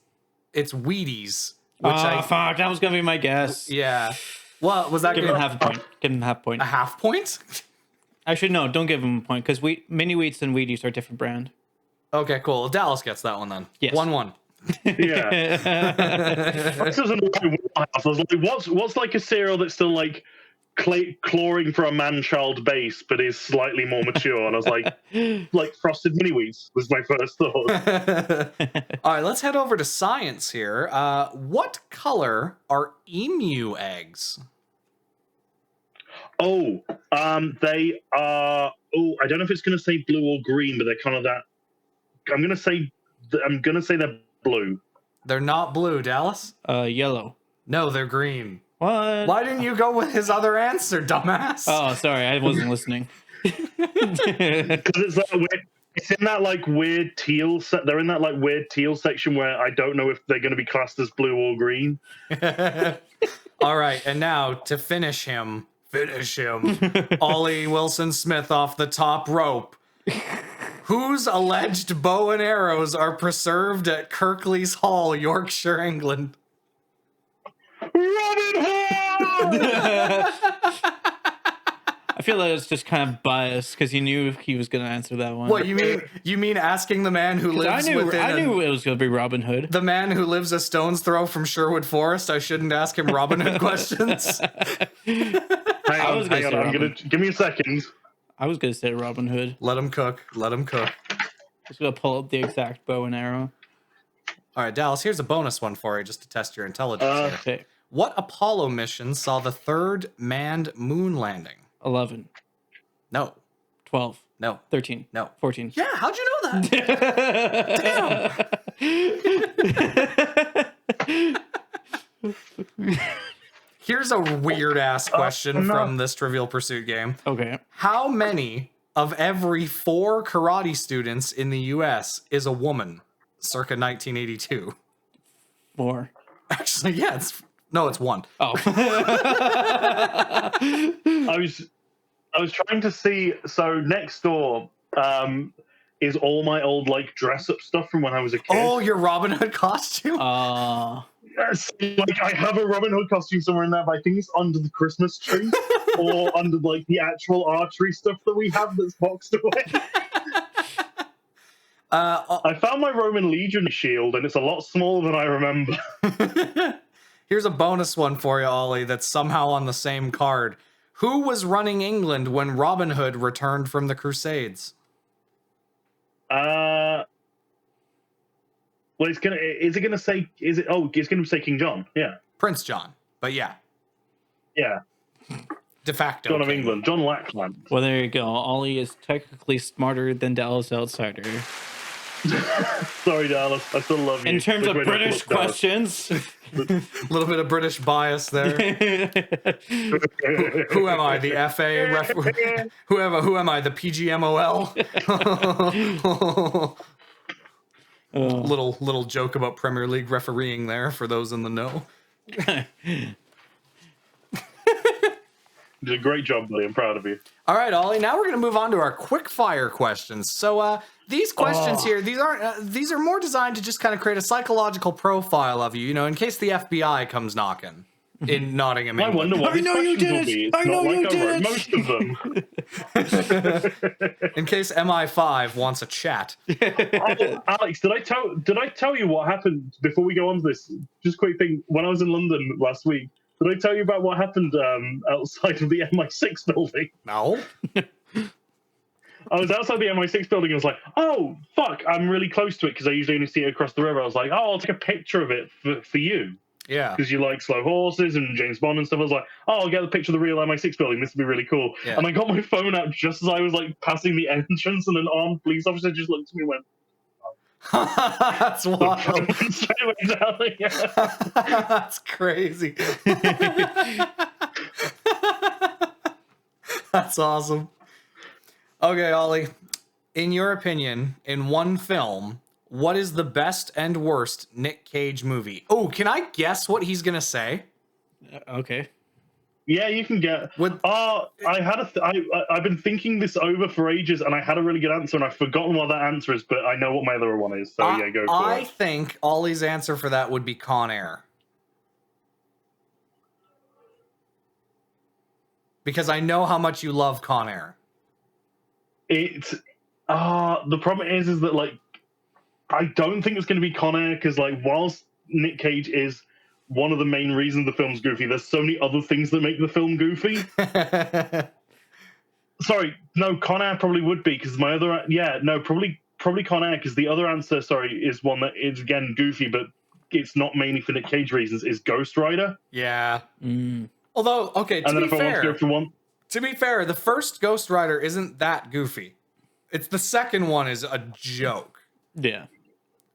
[SPEAKER 2] it's Wheaties.
[SPEAKER 1] Fuck, that was gonna be my guess.
[SPEAKER 2] Yeah. Well, was that
[SPEAKER 1] Give him half a point. Give him half point.
[SPEAKER 2] a half point?
[SPEAKER 1] Actually, no, don't give him a point because mini wheats and Wheaties are a different brand.
[SPEAKER 2] Okay, cool. Dallas gets that one then.
[SPEAKER 1] Yes.
[SPEAKER 2] 1-1.
[SPEAKER 3] Yeah. This doesn't look like I was like, what's like a cereal that's still like clawing for a man-child base, but is slightly more mature? And I was like frosted mini wheats was my first thought.
[SPEAKER 2] All right, let's head over to science here. What color are emu eggs?
[SPEAKER 3] Oh, they are. Oh, I don't know if it's going to say blue or green, but they're kind of that. I'm going to say they're blue.
[SPEAKER 2] They're not blue, Dallas.
[SPEAKER 1] Yellow.
[SPEAKER 2] No, they're green.
[SPEAKER 1] What?
[SPEAKER 2] Why didn't you go with his other answer, dumbass?
[SPEAKER 1] Oh, sorry, I wasn't listening.
[SPEAKER 3] Because it's that weird. It's in that like weird teal. They're in that like weird teal section where I don't know if they're going to be classed as blue or green.
[SPEAKER 2] All right, and now to finish him, Ollie Wilson Smith off the top rope. Whose alleged bow and arrows are preserved at Kirklees Hall, Yorkshire, England?
[SPEAKER 3] Robin Hood!
[SPEAKER 1] I feel like it's just kind of biased because you knew he was going to answer that one.
[SPEAKER 2] What you mean asking the man who
[SPEAKER 1] 'Cause
[SPEAKER 2] lives
[SPEAKER 1] I knew it was going to be Robin Hood.
[SPEAKER 2] the man who lives a stone's throw from Sherwood Forest? I shouldn't ask him Robin Hood questions.
[SPEAKER 3] Hang on, I'm gonna give me a second.
[SPEAKER 1] I was going to say Robin Hood.
[SPEAKER 2] Let him cook. Let him cook.
[SPEAKER 1] Just going to pull up the exact bow and arrow.
[SPEAKER 2] All right, Dallas, here's a bonus one for you just to test your intelligence here.
[SPEAKER 1] Okay.
[SPEAKER 2] What Apollo mission saw the third manned moon landing?
[SPEAKER 1] 11,
[SPEAKER 2] No.
[SPEAKER 1] 12,
[SPEAKER 2] No.
[SPEAKER 1] 13,
[SPEAKER 2] No.
[SPEAKER 1] 14.
[SPEAKER 2] Yeah, how'd you know that? Damn. Here's a weird ass question from this Trivial Pursuit game.
[SPEAKER 1] Okay.
[SPEAKER 2] How many of every 4 karate students in the US is a woman circa 1982?
[SPEAKER 1] 4.
[SPEAKER 2] Actually, yeah, it's 1.
[SPEAKER 1] Oh.
[SPEAKER 3] I was trying to see. So next door is all my old like dress up stuff from when I was a kid.
[SPEAKER 2] Oh, your Robin Hood costume?
[SPEAKER 3] Yes, like I have a Robin Hood costume somewhere in there, but I think it's under the Christmas tree or under like the actual archery stuff that we have that's boxed away. I found my Roman Legion shield, and it's a lot smaller than I remember.
[SPEAKER 2] Here's a bonus one for you, Ollie, that's somehow on the same card. Who was running England when Robin Hood returned from the Crusades?
[SPEAKER 3] Well, it's gonna say King John? Yeah,
[SPEAKER 2] Prince John. But yeah, de facto
[SPEAKER 3] John of
[SPEAKER 2] king.
[SPEAKER 3] England, John Lackland.
[SPEAKER 1] Well, there you go. Ollie is technically smarter than Dallas Outsider.
[SPEAKER 3] Sorry, Dallas. I still love you.
[SPEAKER 1] In terms of British questions.
[SPEAKER 2] A little bit of British bias there. Who am I? The FA? Who am I? The PGMOL? Little joke about Premier League refereeing there for those in the know.
[SPEAKER 3] You did a great job, buddy. I'm proud of you.
[SPEAKER 2] All right, Ollie. Now we're going to move on to our quick fire questions. So these questions here, these are more designed to just kind of create a psychological profile of you. You know, in case the FBI comes knocking in Nottingham.
[SPEAKER 3] I wonder what
[SPEAKER 1] I know you did it. I know you did it.
[SPEAKER 3] Most of them.
[SPEAKER 2] In case MI5 wants a chat.
[SPEAKER 3] Oh, Alex, did I tell you what happened before we go on to this? Just a quick thing. When I was in London last week, did I tell you about what happened outside of the MI6 building?
[SPEAKER 2] No.
[SPEAKER 3] I was outside the MI6 building and I was like, oh, fuck, I'm really close to it because I usually only see it across the river. I was like, oh, I'll take a picture of it for you.
[SPEAKER 2] Yeah.
[SPEAKER 3] Because you like slow horses and James Bond and stuff. I was like, oh, I'll get the picture of the real MI6 building. This would be really cool.
[SPEAKER 2] Yeah.
[SPEAKER 3] And I got my phone out just as I was like passing the entrance and an armed police officer just looked at me and went,
[SPEAKER 2] That's wild.
[SPEAKER 3] straight away down there.
[SPEAKER 2] That's crazy. That's awesome. Okay, Ollie. In your opinion, in one film, what is the best and worst Nick Cage movie? Oh, can I guess what he's gonna say?
[SPEAKER 1] Okay.
[SPEAKER 3] Yeah, you can get.
[SPEAKER 2] With
[SPEAKER 3] I've been thinking this over for ages, and I had a really good answer, and I've forgotten what that answer is, but I know what my other one is. So yeah, go for
[SPEAKER 2] I
[SPEAKER 3] it.
[SPEAKER 2] think Ollie's answer for that would be Con Air. Because I know how much you love Con Air.
[SPEAKER 3] It's the problem is that like I don't think it's going to be Con Air because like whilst Nick Cage is one of the main reasons the film's goofy, there's so many other things that make the film goofy. Sorry, no, Con Air probably would be because my other probably Con Air because the other answer is one that is again goofy, but it's not mainly for Nick Cage reasons. Is Ghost Rider?
[SPEAKER 2] Yeah. Although, okay,
[SPEAKER 3] And then if I want to go for one.
[SPEAKER 2] To be fair, the first Ghost Rider isn't that goofy. It's the second one is a joke.
[SPEAKER 1] Yeah.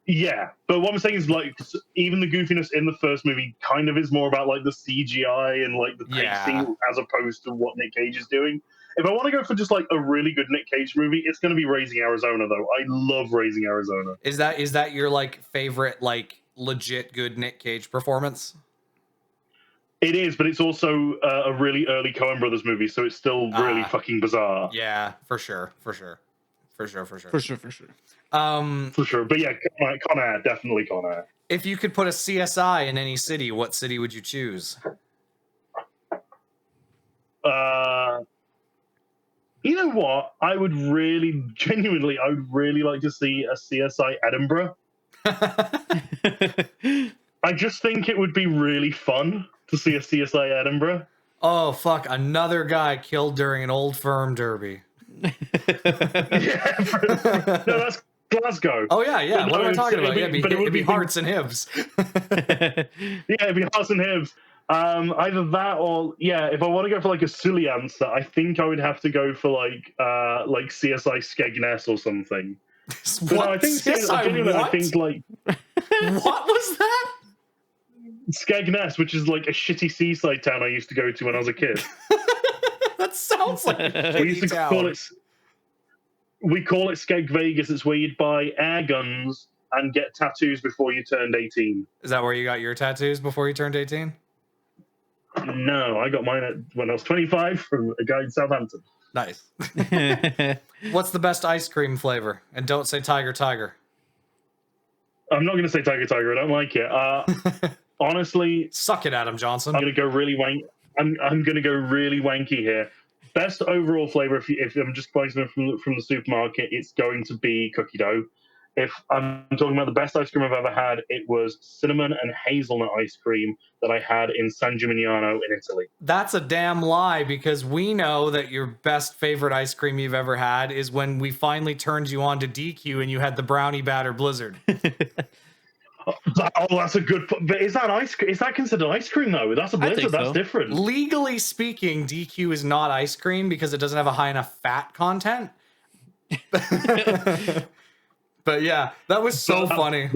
[SPEAKER 3] Yeah, but what I'm saying is like even the goofiness in the first movie kind of is more about like the CGI and like the pacing as opposed to what Nick Cage is doing. If I want to go for just like a really good Nick Cage movie, it's going to be Raising Arizona though. I love Raising Arizona.
[SPEAKER 2] Is that your like favorite like legit good Nick Cage performance?
[SPEAKER 3] It is, but it's also a really early Coen Brothers movie, so it's still really fucking bizarre.
[SPEAKER 2] Yeah, for sure.
[SPEAKER 1] For sure.
[SPEAKER 3] For sure. But yeah, Con Air, definitely Con Air.
[SPEAKER 2] If you could put a CSI in any city, what city would you choose?
[SPEAKER 3] You know what? I would really like to see a CSI Edinburgh. I just think it would be really fun to see a CSI Edinburgh.
[SPEAKER 2] Oh, fuck. Another guy killed during an Old Firm derby.
[SPEAKER 3] Yeah, no, that's Glasgow.
[SPEAKER 2] Oh, yeah.
[SPEAKER 3] But
[SPEAKER 2] What
[SPEAKER 3] no,
[SPEAKER 2] am I talking about?
[SPEAKER 3] it'd
[SPEAKER 2] It'd be Hearts and Hibs.
[SPEAKER 3] Yeah, it'd be Hearts and Hibs. Either that or if I want to go for like a silly answer, I think I would have to go for like CSI Skegness or something. But no, I think
[SPEAKER 2] CSI
[SPEAKER 3] I think like
[SPEAKER 2] what was that?
[SPEAKER 3] Skegness, which is like a shitty seaside town I used to go to when I was a kid.
[SPEAKER 2] That sounds like a
[SPEAKER 3] We used to
[SPEAKER 2] town.
[SPEAKER 3] call it. We call it Skeg Vegas. It's where you'd buy air guns and get tattoos before you turned 18.
[SPEAKER 2] Is that where you got your tattoos before you turned 18?
[SPEAKER 3] No, I got mine when I was 25 from a guy in Southampton.
[SPEAKER 2] Nice. What's the best ice cream flavor? And don't say Tiger.
[SPEAKER 3] I'm not going to say Tiger. I don't like it. Honestly,
[SPEAKER 2] Suck it, Adam Johnson.
[SPEAKER 3] I'm going to go really I'm going to go really wanky here. Best overall flavor, if I'm just buying something from the supermarket, it's going to be cookie dough. If I'm talking about the best ice cream I've ever had, it was cinnamon and hazelnut ice cream that I had in San Gimignano in Italy.
[SPEAKER 2] That's a damn lie, because we know that your best favorite ice cream you've ever had is when we finally turned you on to DQ and you had the brownie batter blizzard.
[SPEAKER 3] Oh, that's a good. But is that ice cream? Is that considered ice cream though? That's a blizzard. That's different.
[SPEAKER 2] Legally speaking, DQ is not ice cream because it doesn't have a high enough fat content. But yeah, that was so funny.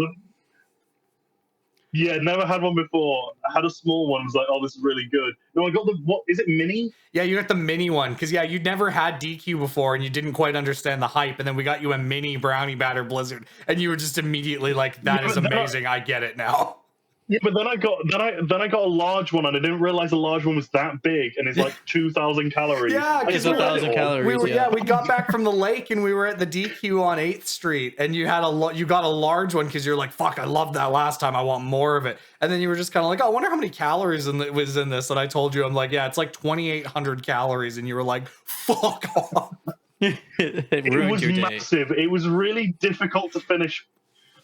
[SPEAKER 3] Yeah, never had one before. I had a small one. I was like, oh, this is really good. No, I got what is it, mini?
[SPEAKER 2] Yeah, you got the mini one. Because, yeah, you'd never had DQ before and you didn't quite understand the hype. And then we got you a mini brownie batter blizzard. And you were just immediately like, that is amazing. I get it now.
[SPEAKER 3] Yeah, but then I got a large one, and I didn't realize the large one was that big, and it's like 2,000 calories.
[SPEAKER 2] Yeah,
[SPEAKER 1] it's 1,000 calories.
[SPEAKER 2] We got back from the lake, and we were at the DQ on 8th Street, and you got a large one because you're like, fuck, I loved that last time. I want more of it. And then you were just kind of like, oh, I wonder how many calories was in this. And I told you, I'm like, yeah, it's like 2,800 calories, and you were like, fuck off.
[SPEAKER 3] It was massive. It was really difficult to finish.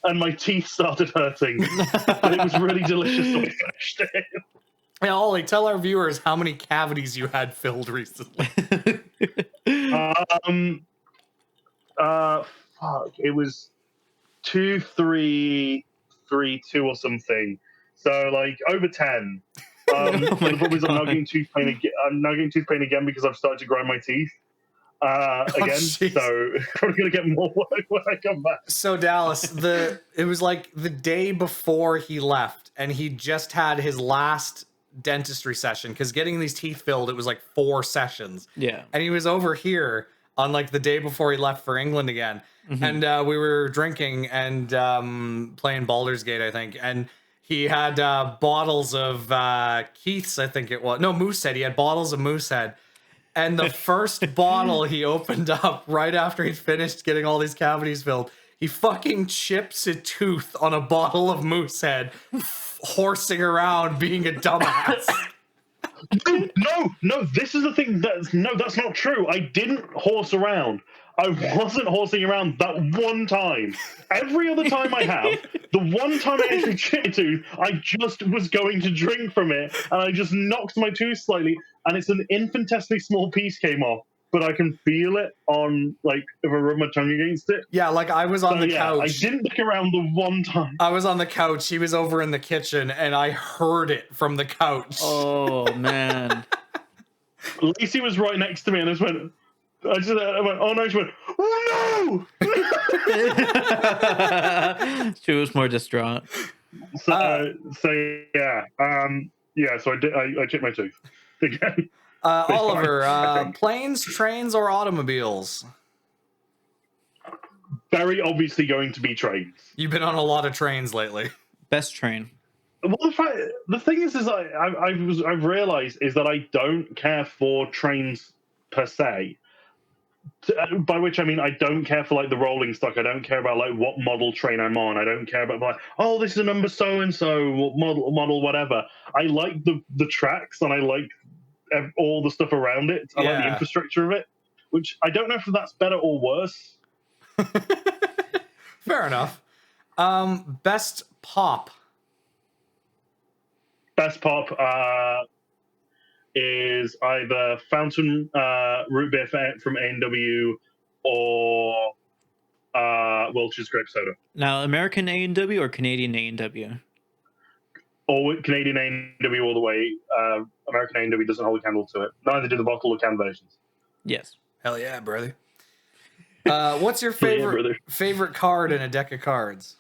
[SPEAKER 3] And my teeth started hurting. But it was really delicious when we finished it.
[SPEAKER 2] Hey, Ollie, tell our viewers how many cavities you had filled recently.
[SPEAKER 3] Fuck. It was 2, 3, 3, 2 or something. So like over 10. The problem is I'm now getting tooth pain again. I'm now getting tooth pain again because I've started to grind my teeth. Again, so probably gonna get more work when I come back.
[SPEAKER 2] So Dallas, it was like the day before he left, and he just had his last dentistry session because getting these teeth filled, it was like 4 sessions.
[SPEAKER 1] Yeah,
[SPEAKER 2] and he was over here on like the day before he left for England again, and we were drinking and playing Baldur's Gate, I think, and he had bottles of Keith's, I think it was, no, Moosehead. He had bottles of Moosehead. And the first bottle he opened up right after he'd finished getting all these cavities filled, he fucking chips a tooth on a bottle of Moosehead, horsing around being a dumbass.
[SPEAKER 3] No, this is the thing. That's not true. I didn't horse around. I wasn't horsing around that one time. Every other time I have, the one time I actually chipped a tooth, I just was going to drink from it, and I just knocked my tooth slightly, and it's an infinitesimally small piece came off, but I can feel it on, like, if I rub my tongue against it.
[SPEAKER 2] Yeah, like I was on the couch.
[SPEAKER 3] I didn't look around the one time.
[SPEAKER 2] I was on the couch. He was over in the kitchen, and I heard it from the couch.
[SPEAKER 1] Oh, man.
[SPEAKER 3] Lacey was right next to me, and I went, oh no, she went, oh
[SPEAKER 1] no! She was more distraught.
[SPEAKER 3] So yeah. So I chipped my tooth again.
[SPEAKER 2] Oliver, planes, trains, or automobiles?
[SPEAKER 3] Very obviously going to be trains.
[SPEAKER 2] You've been on a lot of trains lately.
[SPEAKER 1] Best train.
[SPEAKER 3] Well, the thing is I've realized is that I don't care for trains per se. By which I mean I don't care for like the rolling stock. I don't care about like what model train I'm on. I don't care about like, oh, this is a number so and so model whatever. I like the tracks, and I like all the stuff around it. I like the infrastructure of it. which I don't know if that's better or worse.
[SPEAKER 2] Fair enough. Best pop.
[SPEAKER 3] Best pop is either Fountain Root Beer from A&W or Welch's Grape Soda.
[SPEAKER 1] Now, American A&W or Canadian A&W?
[SPEAKER 3] Or Canadian A&W all the way. American A&W doesn't hold a candle to it. Neither do the bottle or can versions.
[SPEAKER 1] Yes.
[SPEAKER 2] Hell yeah, brother. What's your favorite card in a deck of cards?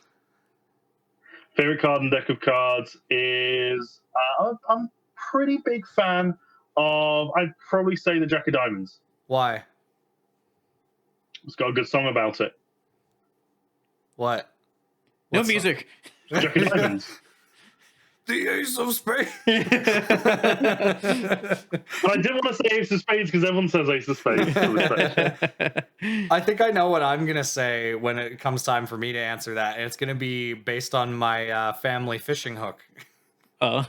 [SPEAKER 3] Favorite card in deck of cards is I'm pretty big fan of, I'd probably say, the Jack of Diamonds.
[SPEAKER 2] Why?
[SPEAKER 3] It's got a good song about it.
[SPEAKER 2] What?
[SPEAKER 1] No
[SPEAKER 2] What
[SPEAKER 1] music.
[SPEAKER 3] Jack of Diamonds.
[SPEAKER 2] The Ace of Spades.
[SPEAKER 3] But I didn't want to say Ace of Spades because everyone says Ace of Spades.
[SPEAKER 2] I think I know what I'm going to say when it comes time for me to answer that. And it's going to be based on my family fishing hook.
[SPEAKER 1] Oh.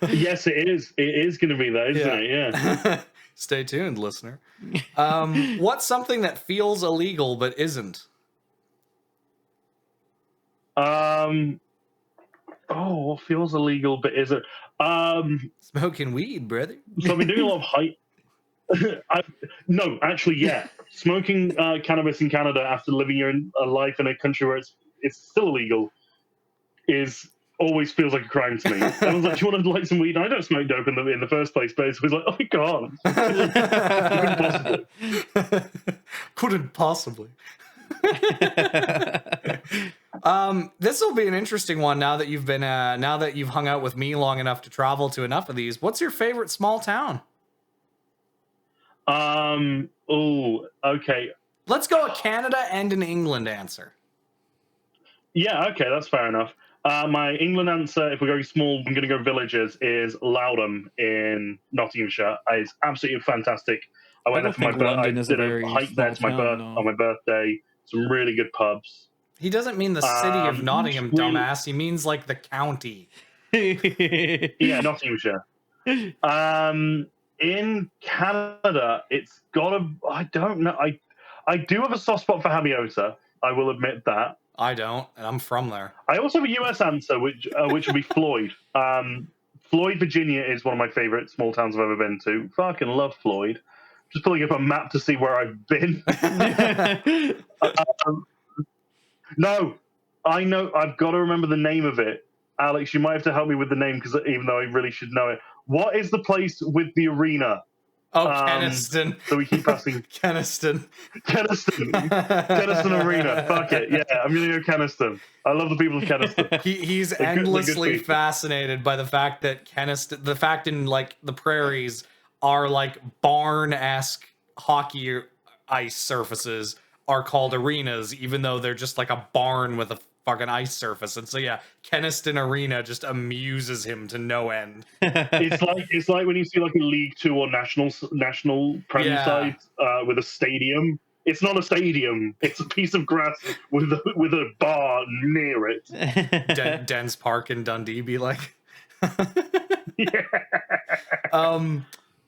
[SPEAKER 3] Yes, it is. It is going to be that, isn't it? Yeah.
[SPEAKER 2] Stay tuned, listener. What's something that feels illegal but isn't?
[SPEAKER 3] Oh, what feels illegal but isn't?
[SPEAKER 2] Smoking weed, brother.
[SPEAKER 3] So I've been doing a lot of height. No, actually, yeah. Smoking cannabis in Canada after living a life in a country where it's still illegal always feels like a crime to me. Everyone's like, "Do you want to light some weed?" And I don't smoke dope in the first place, but it's always like, "Oh my god,
[SPEAKER 2] couldn't possibly." This will be an interesting one now that you've been now that you've hung out with me long enough to travel to enough of these. What's your favorite small town?
[SPEAKER 3] Oh, okay.
[SPEAKER 2] Let's go a Canada and an England answer.
[SPEAKER 3] Yeah, okay, that's fair enough. My England answer, if we're going small, I'm going to go villages, is Loudham in Nottinghamshire. It's absolutely fantastic. I went there for my birthday. I did a hike there on my birthday. Some really good pubs.
[SPEAKER 2] He doesn't mean the city of Nottingham, dumbass. He means like the county.
[SPEAKER 3] Yeah, Nottinghamshire. In Canada, it's got I don't know. I do have a soft spot for Hamiota. I will admit that.
[SPEAKER 2] I don't, and I'm from there.
[SPEAKER 3] I also have a US answer, which would be Floyd. Floyd, Virginia is one of my favorite small towns I've ever been to. Fucking love Floyd. Just pulling up a map to see where I've been. No, I know. I've got to remember the name of it. Alex, you might have to help me with the name, because even though I really should know it. What is the place with the arena?
[SPEAKER 2] Oh, Keniston.
[SPEAKER 3] So we keep passing.
[SPEAKER 2] Keniston
[SPEAKER 3] Arena. Fuck it. Yeah, I'm going to go Keniston. I love the people of Keniston.
[SPEAKER 2] He's endlessly fascinated by the fact that Keniston, the fact in like the prairies are like barn-esque hockey ice surfaces are called arenas, even though they're just like a barn with a fucking ice surface. And so yeah, Keniston Arena just amuses him to no end.
[SPEAKER 3] It's like when you see like a League Two or national Premier side with a stadium. It's not a stadium. It's a piece of grass with a bar near it.
[SPEAKER 2] Dens Park in Dundee be like.
[SPEAKER 3] Yeah.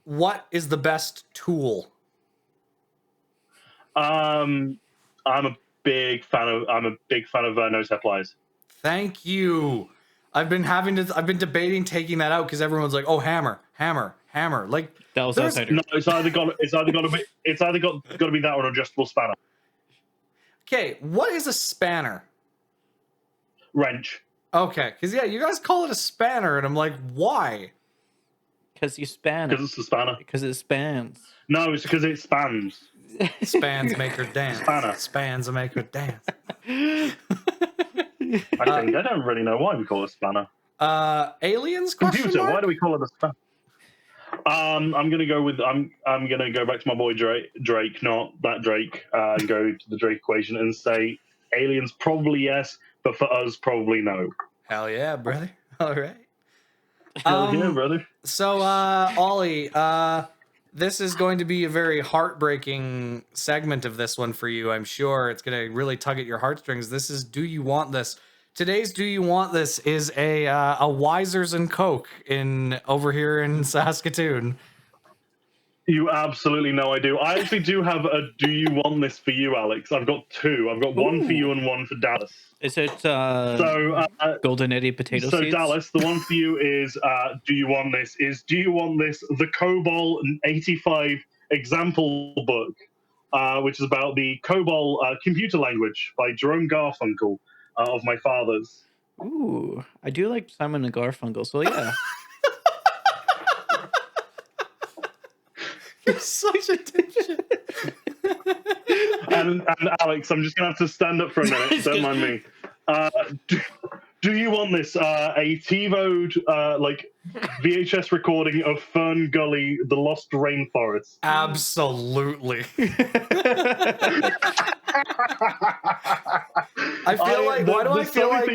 [SPEAKER 2] What is the best tool?
[SPEAKER 3] I'm a big fan of nose hair pliers.
[SPEAKER 2] Thank you. I've been debating taking that out because everyone's like, "Oh, hammer." Like
[SPEAKER 1] that was outsider.
[SPEAKER 3] No, it's either got to be that or an adjustable spanner.
[SPEAKER 2] Okay, what is a spanner?
[SPEAKER 3] Wrench.
[SPEAKER 2] Okay, because yeah, you guys call it a spanner, and I'm like, why?
[SPEAKER 1] Because you span it.
[SPEAKER 3] Because it's a spanner.
[SPEAKER 1] Because it spans.
[SPEAKER 3] No, it's because it spans.
[SPEAKER 2] Spans make her dance.
[SPEAKER 3] Spanner.
[SPEAKER 2] Spans make her dance.
[SPEAKER 3] I don't really know why we call it a spanner.
[SPEAKER 2] Aliens?
[SPEAKER 3] Computer. Why do we call it a spanner? I'm gonna go back to my boy Drake, not that Drake, and go to the Drake equation and say aliens probably yes, but for us probably no.
[SPEAKER 2] Hell yeah, brother. All right.
[SPEAKER 3] Hell yeah, brother.
[SPEAKER 2] So Ollie, this is going to be a very heartbreaking segment of this one for you. I'm sure it's going to really tug at your heartstrings. This is Do You Want This? Today's Do You Want This is a Wisers and Coke over here in Saskatoon.
[SPEAKER 3] You absolutely know I do. I actually do have a "Do you want this" for you, Alex. I've got two. I've got one for you
[SPEAKER 1] Ooh.
[SPEAKER 3] and one for Dallas.
[SPEAKER 1] Is it
[SPEAKER 3] So,
[SPEAKER 1] Golden Eddie potato seeds?
[SPEAKER 3] Dallas, the one for you is "Do you want this?" Is "Do you want this?" The COBOL 85 example book, which is about the COBOL computer language by Jerome Garfunkel of my father's.
[SPEAKER 1] Ooh, I do like Simon and Garfunkel, so yeah.
[SPEAKER 2] You're such a dipshit.
[SPEAKER 3] And Alex, I'm just gonna have to stand up for a minute. Don't mind me. Do you want this? A TiVo'd like VHS recording of Fern Gully, the Lost Rainforest.
[SPEAKER 2] Absolutely. I feel like why do I feel like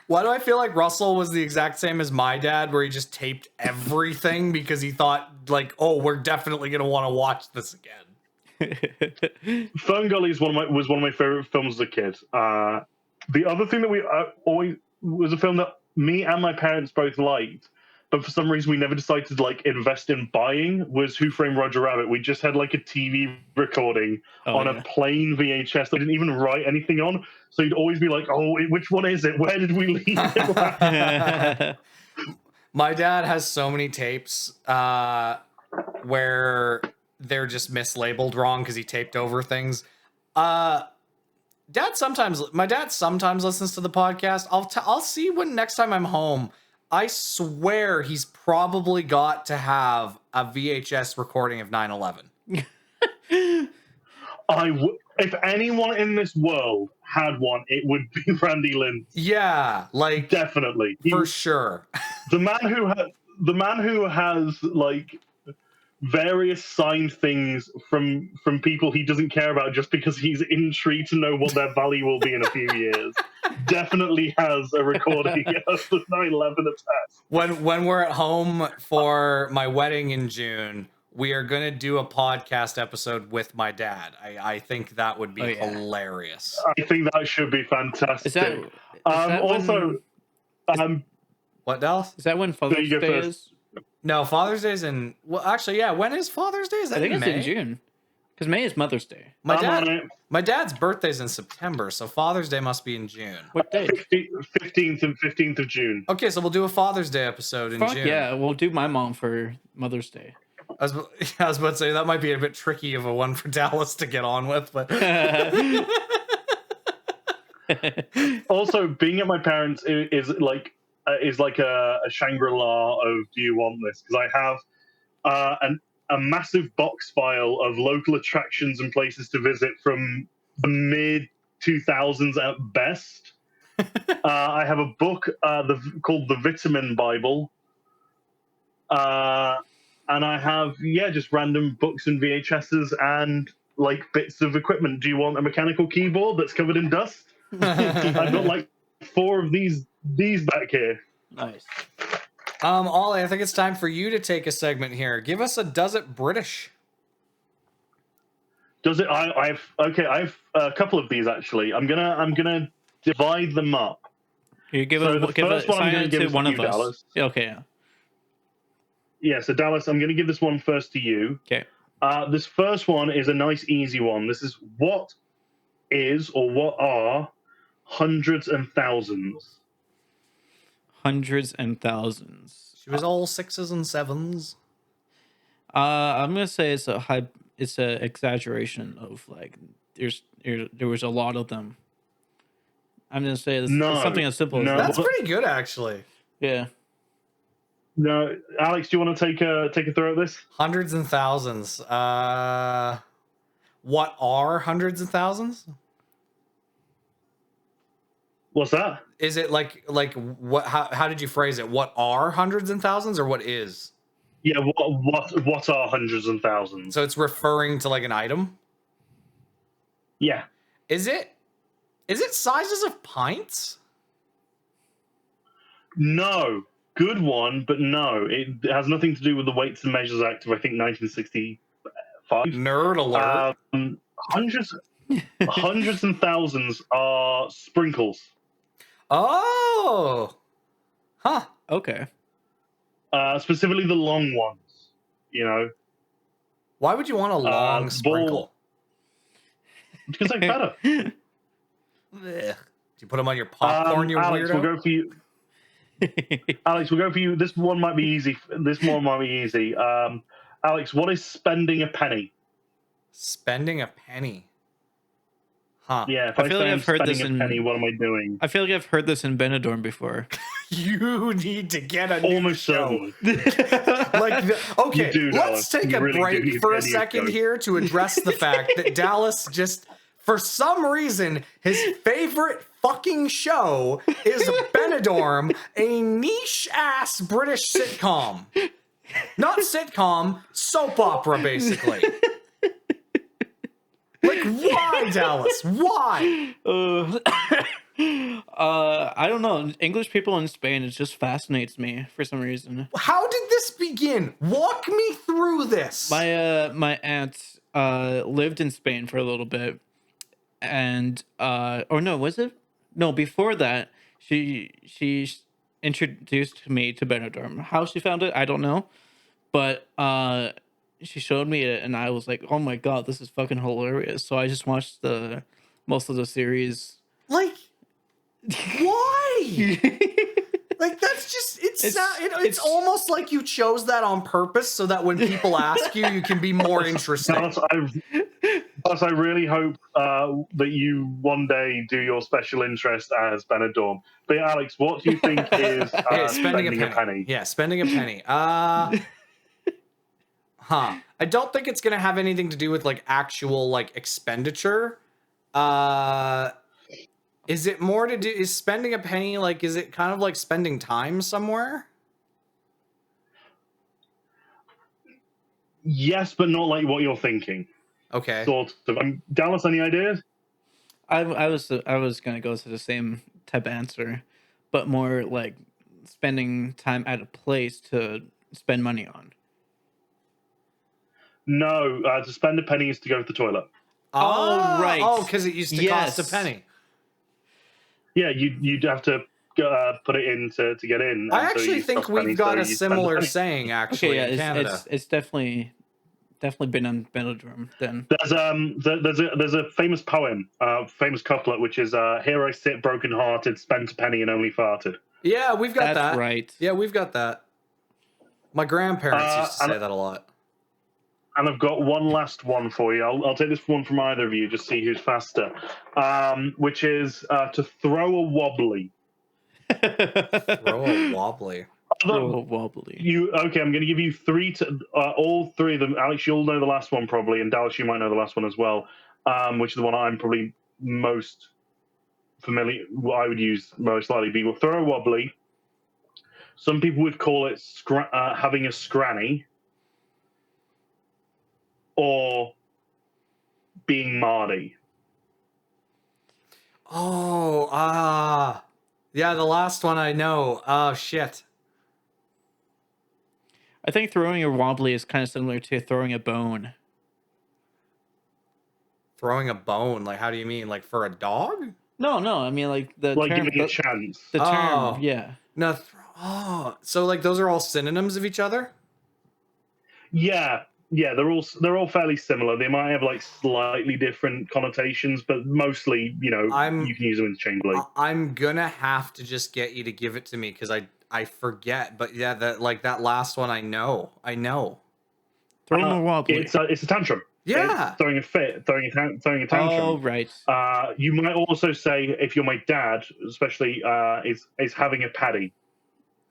[SPEAKER 2] why do I feel like Russell was the exact same as my dad, where he just taped everything because he thought like, oh, we're definitely gonna want to watch this again.
[SPEAKER 3] Fern Gully is was one of my favorite films as a kid. The other thing that we always was a film that me and my parents both liked, but for some reason we never decided to like invest in buying, was Who Framed Roger Rabbit. We just had like a TV recording on a plain VHS that didn't even write anything on. So you'd always be like, oh, which one is it? Where did we leave it?
[SPEAKER 2] My dad has so many tapes where they're just mislabeled wrong because he taped over things. My dad sometimes listens to the podcast. I'll see when next time I'm home. I swear he's probably got to have a VHS recording of 9/11.
[SPEAKER 3] If anyone in this world had one, it would be Randy Lynn.
[SPEAKER 2] Yeah, like
[SPEAKER 3] definitely
[SPEAKER 2] for sure.
[SPEAKER 3] The man who has like various signed things from people he doesn't care about just because he's intrigued to know what their value will be in a few years. Definitely has a recording of the 9/11 attacks.
[SPEAKER 2] When we're at home for my wedding in June, we are going to do a podcast episode with my dad. I think that would be hilarious.
[SPEAKER 3] I think that should be fantastic.
[SPEAKER 1] Is that
[SPEAKER 3] also,
[SPEAKER 2] what, Dallas?
[SPEAKER 1] Is that when Father's Day is?
[SPEAKER 2] No, Father's Day is in... Well, actually, yeah. When is Father's Day? Is that
[SPEAKER 1] I think
[SPEAKER 2] in
[SPEAKER 1] it's
[SPEAKER 2] May?
[SPEAKER 1] in June. Because May is Mother's Day.
[SPEAKER 2] My dad's birthday's in September, so Father's Day must be in June.
[SPEAKER 1] What day?
[SPEAKER 3] 15th of June.
[SPEAKER 2] Okay, so we'll do a Father's Day episode in June.
[SPEAKER 1] Yeah, we'll do my mom for Mother's Day.
[SPEAKER 2] I was about to say, that might be a bit tricky of a one for Dallas to get on with, but...
[SPEAKER 3] Also, being at my parents is like a Shangri-La of "Do you want this?" Because I have a massive box file of local attractions and places to visit from the mid 2000s at best. I have a book called The Vitamin Bible, and I have just random books and VHSs and like bits of equipment. Do you want a mechanical keyboard that's covered in dust? I've got like 4 of these back here.
[SPEAKER 1] Nice.
[SPEAKER 2] Ollie, I think it's time for you to take a segment here. Give us a Does It British.
[SPEAKER 3] Does it? I've a couple of these actually. I'm gonna divide them up.
[SPEAKER 1] You give
[SPEAKER 3] so the first one I'm gonna give
[SPEAKER 1] one of us.
[SPEAKER 3] Dallas.
[SPEAKER 1] Okay.
[SPEAKER 3] Yeah. So Dallas, I'm gonna give this one first to you.
[SPEAKER 1] Okay.
[SPEAKER 3] This first one is a nice, easy one. This is what are hundreds and thousands?
[SPEAKER 1] Hundreds and thousands.
[SPEAKER 2] She was all 6s and 7s.
[SPEAKER 1] I'm gonna say it's a exaggeration of like there was a lot of them. I'm gonna say it's something as simple as that.
[SPEAKER 2] That's pretty good, actually.
[SPEAKER 1] Yeah.
[SPEAKER 3] No, Alex, do you want to take a throw at this?
[SPEAKER 2] Hundreds and thousands. What are hundreds and thousands?
[SPEAKER 3] What's that?
[SPEAKER 2] Is it like what? How did you phrase it? What are hundreds and thousands, or what is?
[SPEAKER 3] Yeah, what are hundreds and thousands?
[SPEAKER 2] So it's referring to like an item.
[SPEAKER 3] Yeah.
[SPEAKER 2] Is it sizes of pints?
[SPEAKER 3] No. Good one, but no. It has nothing to do with the Weights and Measures Act of I think 1965.
[SPEAKER 2] Nerd alert.
[SPEAKER 3] Hundreds and thousands are sprinkles.
[SPEAKER 2] Oh. Huh.
[SPEAKER 1] Okay.
[SPEAKER 3] Specifically the long ones, you know.
[SPEAKER 2] Why would you want a long sprinkle?
[SPEAKER 3] Because they're better.
[SPEAKER 2] Ugh. Do you put them on your popcorn, you
[SPEAKER 3] Alex,
[SPEAKER 2] weirdo?
[SPEAKER 3] we'll go for you. Alex, we'll go for you. This one might be easy. Alex, what is spending a penny?
[SPEAKER 2] Spending a penny. Huh.
[SPEAKER 3] Yeah, if
[SPEAKER 1] I feel like I've heard this
[SPEAKER 3] spending a penny, what am I doing?
[SPEAKER 1] I feel like I've heard this in Benidorm before.
[SPEAKER 2] You need to get a new
[SPEAKER 3] Almost
[SPEAKER 2] show.
[SPEAKER 3] certainly.
[SPEAKER 2] Okay,
[SPEAKER 3] You do,
[SPEAKER 2] let's
[SPEAKER 3] Dallas.
[SPEAKER 2] take
[SPEAKER 3] You
[SPEAKER 2] a
[SPEAKER 3] really do
[SPEAKER 2] break
[SPEAKER 3] need
[SPEAKER 2] for
[SPEAKER 3] a
[SPEAKER 2] a
[SPEAKER 3] new
[SPEAKER 2] second
[SPEAKER 3] show.
[SPEAKER 2] here to address the fact that Dallas just, for some reason, his favorite fucking show is Benidorm, a niche-ass British sitcom. Not sitcom, soap opera, basically. Like, why, Dallas? Why?
[SPEAKER 1] I don't know. English people in Spain, it just fascinates me for some reason.
[SPEAKER 2] How did this begin? Walk me through this.
[SPEAKER 1] My aunt lived in Spain for a little bit, and or no, was it? No, before that, she introduced me to Benidorm. How she found it, I don't know, but she showed me it, and I was like, oh my god, this is fucking hilarious. So I just watched most of the series.
[SPEAKER 2] Like, why? Like, that's just, it's almost like you chose that on purpose so that when people ask you, you can be more interesting.
[SPEAKER 3] Plus, I really hope that you one day do your special interest as Benidorm. But Alex, what do you think is spending a penny?
[SPEAKER 2] Yeah, spending a penny. I don't think it's gonna have anything to do with like actual like expenditure. Is it more to do? Is spending a penny like? Is it kind of like spending time somewhere?
[SPEAKER 3] Yes, but not like what you're thinking.
[SPEAKER 2] Okay.
[SPEAKER 3] Sort of. Dallas, any ideas?
[SPEAKER 1] I was gonna go to the same type of answer, but more like spending time at a place to spend money on.
[SPEAKER 3] No, to spend a penny is to go to the toilet.
[SPEAKER 1] Oh, right.
[SPEAKER 2] Oh, because it used to cost a penny.
[SPEAKER 3] Yeah, you'd have to put it in to get in.
[SPEAKER 2] I actually think we've got a similar saying actually in Canada.
[SPEAKER 1] It's definitely been on Benidorm then.
[SPEAKER 3] There's a famous poem, famous couplet, which is "Here I sit broken-hearted, spent a penny and only farted."
[SPEAKER 2] Yeah, we've got
[SPEAKER 1] That's
[SPEAKER 2] that.
[SPEAKER 1] right.
[SPEAKER 2] Yeah, we've got that. My grandparents used to say that a lot.
[SPEAKER 3] And I've got one last one for you. I'll take this one from either of you, just see who's faster. Which is to throw a wobbly.
[SPEAKER 2] Throw a wobbly.
[SPEAKER 1] Throw a wobbly.
[SPEAKER 3] I'm going to give you all three of them. Alex, you'll know the last one probably, and Dallas, you might know the last one as well, which is the one I'm probably most familiar. What I would use most likely be throw a wobbly. Some people would call it having a scranny. Or being Marty.
[SPEAKER 2] Oh, yeah, the last one I know. Oh, shit.
[SPEAKER 1] I think throwing a wobbly is kind of similar to throwing a bone.
[SPEAKER 2] Throwing a bone? Like, how do you mean? Like, for a dog?
[SPEAKER 1] No, I mean, like, the
[SPEAKER 3] like
[SPEAKER 1] term...
[SPEAKER 3] giving a chance.
[SPEAKER 1] The term, yeah.
[SPEAKER 2] No, so, like, those are all synonyms of each other?
[SPEAKER 3] Yeah, they're all fairly similar. They might have like slightly different connotations, but mostly, you can use them interchangeably.
[SPEAKER 2] I'm gonna have to just get you to give it to me because I forget. But yeah, that last one I know.
[SPEAKER 1] Throwing a wobbly.
[SPEAKER 3] It's a tantrum.
[SPEAKER 2] Yeah,
[SPEAKER 3] it's throwing a fit, throwing a tantrum.
[SPEAKER 1] Oh, right.
[SPEAKER 3] You might also say, if you're my dad, especially, is having a paddy.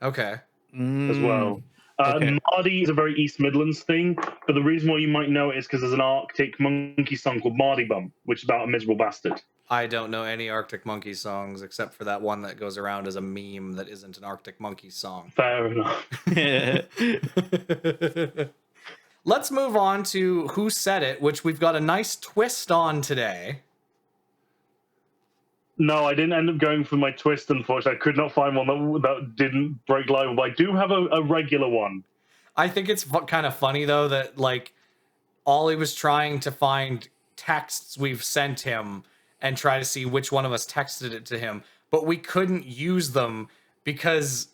[SPEAKER 2] Okay.
[SPEAKER 3] As well.
[SPEAKER 1] Okay.
[SPEAKER 3] Mardy is a very East Midlands thing, but the reason why you might know it is because there's an Arctic monkey song called Mardy Bum, which is about a miserable bastard.
[SPEAKER 2] I don't know any Arctic Monkey songs except for that one that goes around as a meme that isn't an Arctic Monkey song.
[SPEAKER 3] Fair enough.
[SPEAKER 2] Let's move on to Who Said It, which we've got a nice twist on today.
[SPEAKER 3] No, I didn't end up going for my twist, unfortunately. I could not find one that didn't break live, but I do have a regular one.
[SPEAKER 2] I think it's kind of funny, though, that, like, Ollie was trying to find texts we've sent him and try to see which one of us texted it to him, but we couldn't use them because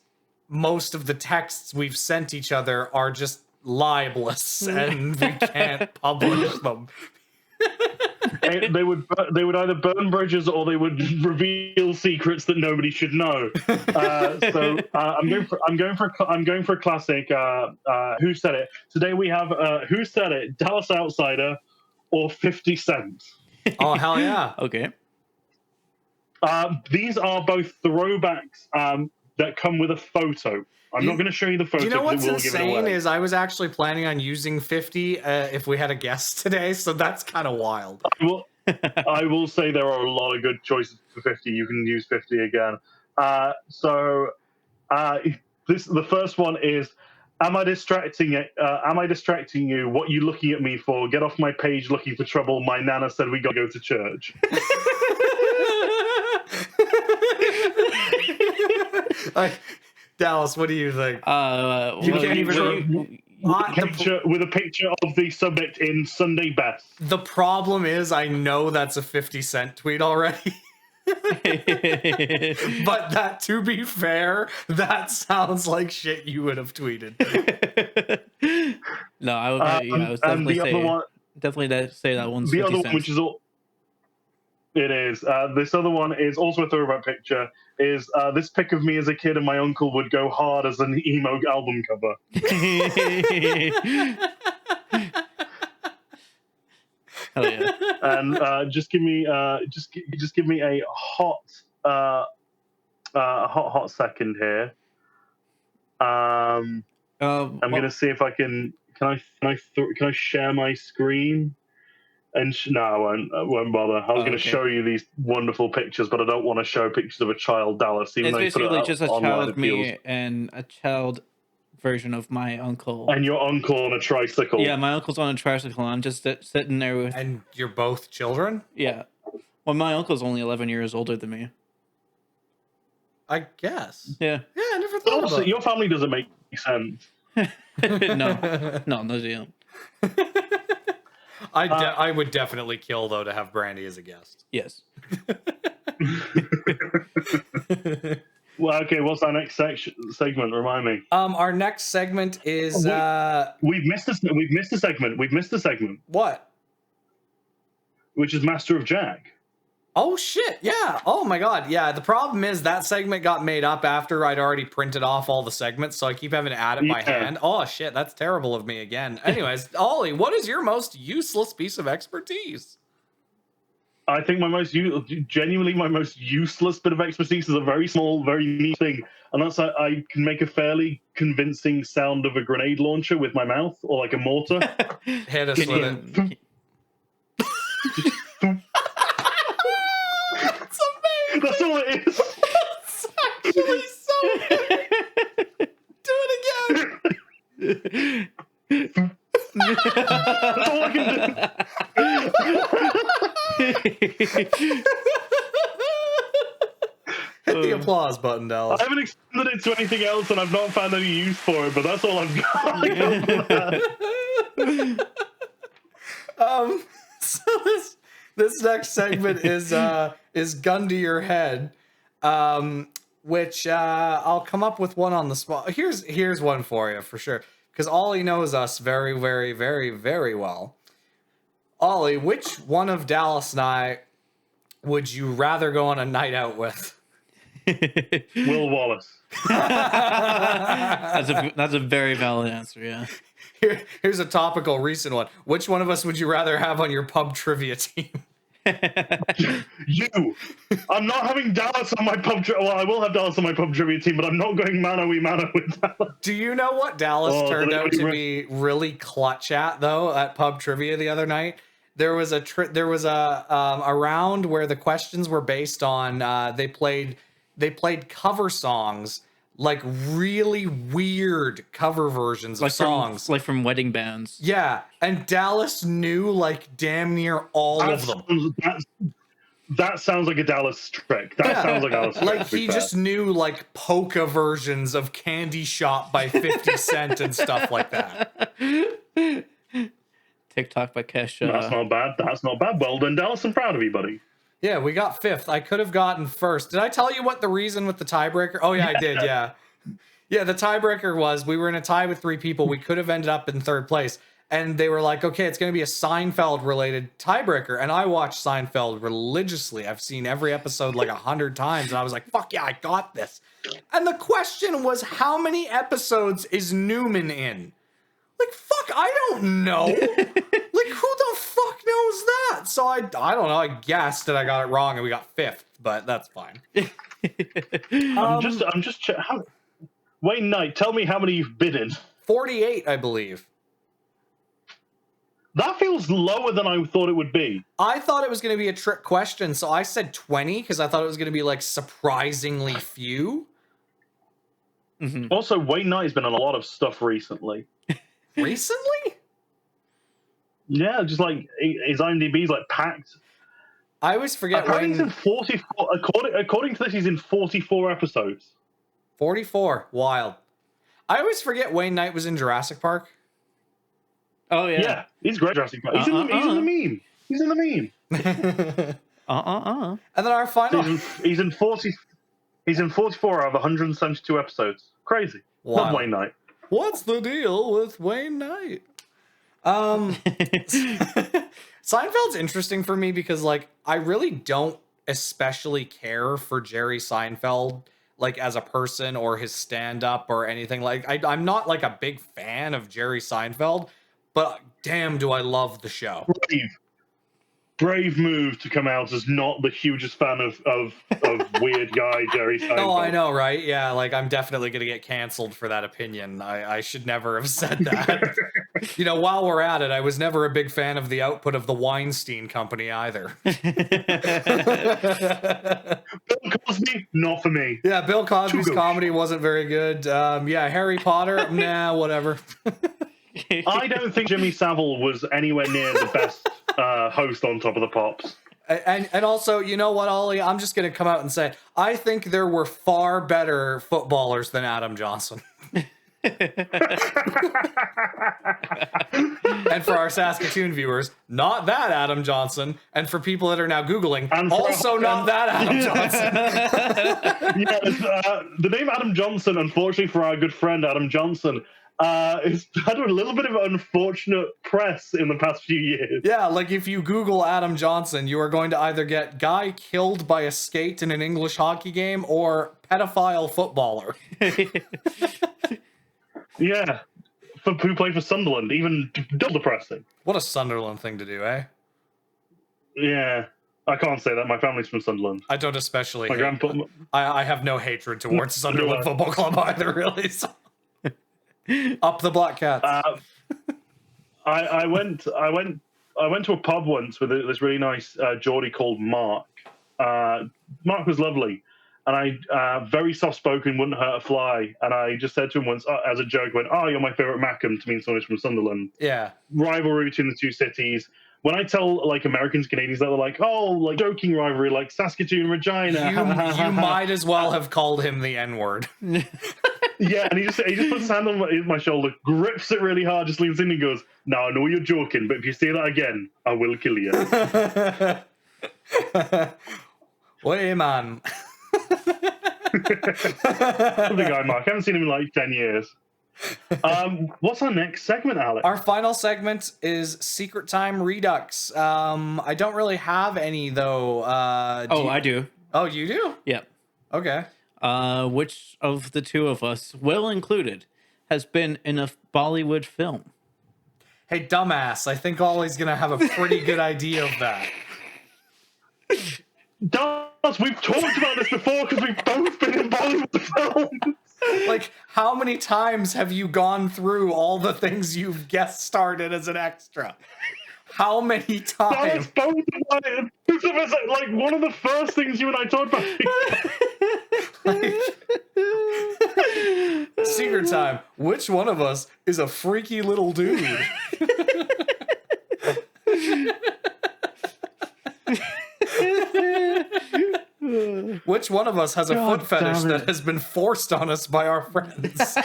[SPEAKER 2] most of the texts we've sent each other are just libelous and we can't publish them.
[SPEAKER 3] They would either burn bridges or they would reveal secrets that nobody should know. I'm going for a classic. Who said it? Today we have Who Said It? Dallas Outsider or 50 Cent.
[SPEAKER 2] Oh hell yeah!
[SPEAKER 1] Okay.
[SPEAKER 3] These are both throwbacks that come with a photo. I'm not going to show you the photo.
[SPEAKER 2] You know what's
[SPEAKER 3] it will give it
[SPEAKER 2] insane
[SPEAKER 3] away.
[SPEAKER 2] is I was actually planning on using 50 if we had a guest today, so that's kind of wild.
[SPEAKER 3] I will say there are a lot of good choices for 50. You can use 50 again. The first one is, am I distracting you? What are you looking at me for? Get off my page looking for trouble. My nana said we gotta go to church.
[SPEAKER 2] Dallas, what do you think?
[SPEAKER 1] You
[SPEAKER 2] can't even
[SPEAKER 3] with a picture of the subject in Sunday best.
[SPEAKER 2] The problem is, I know that's a 50 Cent tweet already. But that, to be fair, that sounds like shit you would have tweeted.
[SPEAKER 1] No, I would. I would definitely say that one's.
[SPEAKER 3] The
[SPEAKER 1] 50
[SPEAKER 3] other one,
[SPEAKER 1] cents.
[SPEAKER 3] which is all. It is. This other one is also a throwback picture. Is this pic of me as a kid and my uncle would go hard as an emo album cover.
[SPEAKER 1] Hell yeah!
[SPEAKER 3] And just give me a hot second here. I'm gonna see if I can. Can I share my screen? And no, I won't bother. I was going to show you these wonderful pictures, but I don't want to show pictures of a child Dallas.
[SPEAKER 1] It's basically just a child me and a child version of my uncle.
[SPEAKER 3] And your uncle on a tricycle.
[SPEAKER 1] Yeah, my uncle's on a tricycle. And I'm just sitting there with.
[SPEAKER 2] And you're both children?
[SPEAKER 1] Yeah. Well, my uncle's only 11 years older than me.
[SPEAKER 2] I guess.
[SPEAKER 1] Yeah.
[SPEAKER 2] Yeah, I never thought about it.
[SPEAKER 3] Your family doesn't make sense.
[SPEAKER 1] No, they don't.
[SPEAKER 2] I would definitely kill, though, to have Brandy as a guest.
[SPEAKER 1] Yes.
[SPEAKER 3] Well, okay, what's our next segment? Remind me.
[SPEAKER 2] Our next segment is...
[SPEAKER 3] We've missed a segment.
[SPEAKER 2] What?
[SPEAKER 3] Which is Master of Jack.
[SPEAKER 2] Oh, shit. Yeah. Oh, my God. Yeah, the problem is that segment got made up after I'd already printed off all the segments, so I keep having to add it by hand. Oh, shit. That's terrible of me again. Anyways, Ollie, what is your most useless piece of expertise?
[SPEAKER 3] I think my most useless bit of expertise is a very small, very neat thing. And that's I can make a fairly convincing sound of a grenade launcher with my mouth, or like a mortar.
[SPEAKER 2] Hit us with it.
[SPEAKER 3] That's all it is.
[SPEAKER 2] It's actually so good. Do it again.
[SPEAKER 3] That's all I can
[SPEAKER 2] Hit the applause button, Dallas.
[SPEAKER 3] I haven't extended it to anything else, and I've not found any use for it. But that's all I've got.
[SPEAKER 2] So this next segment is gun to your head, which I'll come up with one on the spot. Here's one for you for sure, because Ollie knows us very, very, very, very well. Ollie, which one of Dallas and I would you rather go on a night out with?
[SPEAKER 3] Will Wallace.
[SPEAKER 1] That's a very valid answer. Yeah.
[SPEAKER 2] Here's a topical recent one. Which one of us would you rather have on your pub trivia team?
[SPEAKER 3] You. I'm not having Dallas on my pub trivia. Well, I will have Dallas on my pub trivia team, but I'm not going mano-a-mano with Dallas.
[SPEAKER 2] Do you know what Dallas turned out to be really clutch at, though, at pub trivia the other night? There was a round where the questions were based on they played cover songs, like really weird cover versions of songs,
[SPEAKER 1] like from wedding bands.
[SPEAKER 2] Yeah, and Dallas knew like damn near all of them.
[SPEAKER 3] That sounds like a Dallas trick. Sounds like Dallas trick.
[SPEAKER 2] Like he just knew like polka versions of Candy Shop by 50 Cent and stuff like that.
[SPEAKER 1] TikTok by Kesha.
[SPEAKER 3] That's not bad. Well done, Dallas. I'm proud of you, buddy.
[SPEAKER 2] Yeah, we got fifth. I could have gotten first. Did I tell you what the reason with the tiebreaker? Oh yeah, I did. Yeah, Yeah, the tiebreaker was we were in a tie with 3 people. We could have ended up in 3rd place. And they were like, okay, it's going to be a Seinfeld-related tiebreaker. And I watched Seinfeld religiously. I've seen every episode like 100 times. And I was like, fuck yeah, I got this. And the question was, how many episodes is Newman in? Like, fuck, I don't know. Like, who the fuck knows that? So I don't know. I guessed that I got it wrong and we got 5th, but that's fine.
[SPEAKER 3] I'm just Wayne Knight, tell me how many you've been in.
[SPEAKER 2] 48, I believe.
[SPEAKER 3] That feels lower than I thought it would be.
[SPEAKER 2] I thought it was going to be a trick question, so I said 20 because I thought it was going to be like surprisingly few.
[SPEAKER 1] Mm-hmm.
[SPEAKER 3] Also, Wayne Knight has been on a lot of stuff recently.
[SPEAKER 2] Recently?
[SPEAKER 3] Yeah, just like his IMDb's like packed.
[SPEAKER 2] I always forget
[SPEAKER 3] Apparently he's in 44. According to this, he's in 44 episodes.
[SPEAKER 2] 44. Wild. I always forget Wayne Knight was in Jurassic Park.
[SPEAKER 1] Oh yeah.
[SPEAKER 3] Yeah, he's great. Jurassic Park. He's in the meme. He's in the meme.
[SPEAKER 2] And then our final.
[SPEAKER 3] He's in 40. He's in 44 out of 172 episodes. Crazy.
[SPEAKER 2] Wow.
[SPEAKER 3] Love Wayne Knight.
[SPEAKER 2] What's the deal with Wayne Knight? Seinfeld's interesting for me because, like, I really don't especially care for Jerry Seinfeld, like, as a person or his stand-up or anything. Like, I'm not, like, a big fan of Jerry Seinfeld, but damn do I love the show.
[SPEAKER 3] Brave move to come out as not the hugest fan of weird guy Jerry Seinfeld.
[SPEAKER 2] Oh, I know, right? Yeah, like, I'm definitely going to get canceled for that opinion. I should never have said that. You know, while we're at it, I was never a big fan of the output of the Weinstein Company either. Bill
[SPEAKER 3] Cosby, not for me.
[SPEAKER 2] Yeah, Bill Cosby's comedy wasn't very good. Yeah, Harry Potter, nah, whatever.
[SPEAKER 3] I don't think Jimmy Savile was anywhere near the best host on Top of the Pops.
[SPEAKER 2] And also, you know what, Ollie? I'm just going to come out and say, I think there were far better footballers than Adam Johnson. And for our Saskatoon viewers, not that Adam Johnson. And for people that are now Googling, also not that Adam Johnson.
[SPEAKER 3] Yeah, the name Adam Johnson, unfortunately for our good friend Adam Johnson, it's had a little bit of unfortunate press in the past few years.
[SPEAKER 2] Yeah, like if you Google Adam Johnson, you are going to either get guy killed by a skate in an English hockey game or pedophile footballer.
[SPEAKER 3] Yeah, who played for Sunderland, even double depressing.
[SPEAKER 2] What a Sunderland thing to do, eh?
[SPEAKER 3] Yeah, I can't say that. My family's from Sunderland.
[SPEAKER 2] I don't especially
[SPEAKER 3] My grandpa.
[SPEAKER 2] I have no hatred towards Sunderland Football Club either, really. So. Up the Black Cats.
[SPEAKER 3] I went to a pub once with this really nice Geordie called Mark. Mark was lovely, and I very soft spoken, wouldn't hurt a fly. And I just said to him once as a joke, "Went, oh, you're my favorite Mackem," to mean someone who's from Sunderland.
[SPEAKER 2] Yeah,
[SPEAKER 3] rivalry between the two cities. When I tell like Americans, Canadians, they're like, "Oh, like joking rivalry, like Saskatoon, Regina."
[SPEAKER 2] You might as well have called him the N-word.
[SPEAKER 3] Yeah, and he just puts his hand on my shoulder, grips it really hard, just leans in and goes, "Now I know you're joking, but if you say that again, I will kill you."
[SPEAKER 2] Hey, man.
[SPEAKER 3] Lovely guy, Mark. I haven't seen him in like 10 years. What's our next segment, Alex?
[SPEAKER 2] Our final segment is Secret Time Redux. I don't really have any though.
[SPEAKER 1] I do.
[SPEAKER 2] Oh, you do?
[SPEAKER 1] Yep.
[SPEAKER 2] Okay.
[SPEAKER 1] Which of the two of us, Will included, has been in a Bollywood film?
[SPEAKER 2] Hey, dumbass. I think Ollie's gonna have a pretty good idea of that.
[SPEAKER 3] Dumbass, we've talked about this before because we've both been in Bollywood films.
[SPEAKER 2] Like, how many times have you gone through all the things you've guest starred in as an extra? How many times?
[SPEAKER 3] Both like one of the first things you and I talked about.
[SPEAKER 2] Secret time. Which one of us is a freaky little dude? Which one of us has a foot fetish that has been forced on us by our friends?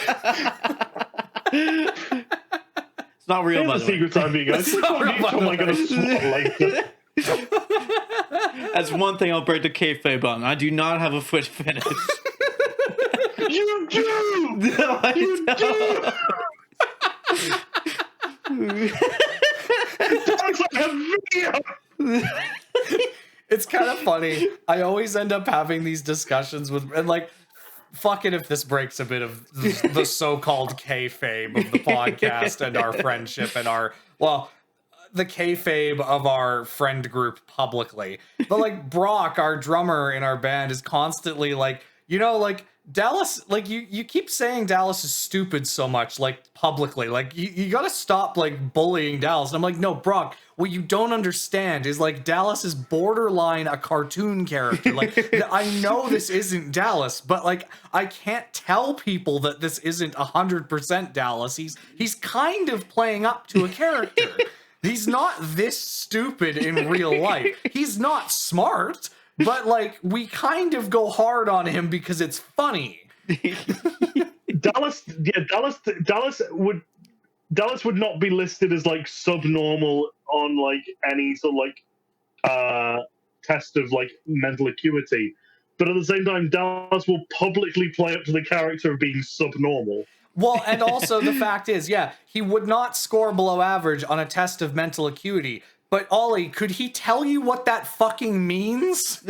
[SPEAKER 1] It's not real, by the way.
[SPEAKER 3] Secret time, being guys.
[SPEAKER 2] It's not real, by the way.
[SPEAKER 3] Gonna swat later.
[SPEAKER 1] That's one thing I'll break the kayfabe on. I do not have a foot fetish.
[SPEAKER 3] You do!
[SPEAKER 1] No, I
[SPEAKER 3] You do! That's like a video!
[SPEAKER 2] It's kind of funny. I always end up having these discussions with, and like, fuck it if this breaks a bit of the so-called kayfabe of the podcast and our friendship and our, well, the kayfabe of our friend group publicly. But like Brock, our drummer in our band, is constantly like, you know, like Dallas, like you keep saying Dallas is stupid so much, like publicly, like you gotta stop like bullying Dallas. And I'm like, no, Brock, what you don't understand is like Dallas is borderline a cartoon character. Like I know this isn't Dallas, but like I can't tell people that this isn't 100% Dallas. He's kind of playing up to a character. He's not this stupid in real life. He's not smart, but like we kind of go hard on him because it's funny.
[SPEAKER 3] Dallas would not be listed as like subnormal on like any sort of like test of like mental acuity, but at the same time, Dallas will publicly play up to the character of being subnormal.
[SPEAKER 2] Well, and also the fact is, yeah, he would not score below average on a test of mental acuity. But Ollie, could he tell you what that fucking means?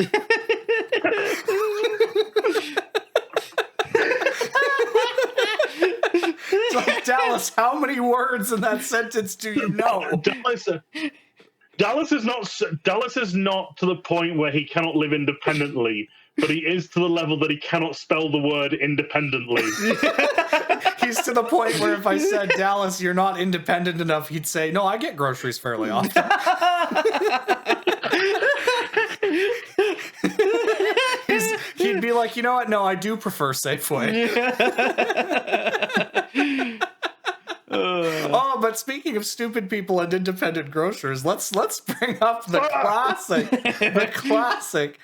[SPEAKER 2] Like, Dallas, how many words in that sentence do you know?
[SPEAKER 3] Dallas is not to the point where he cannot live independently, but he is to the level that he cannot spell the word independently.
[SPEAKER 2] He's to the point where if I said, Dallas, you're not independent enough, he'd say, no, I get groceries fairly often. He'd be like, you know what? No, I do prefer Safeway. Oh, but speaking of stupid people and independent grocers, let's bring up the classic. The classic.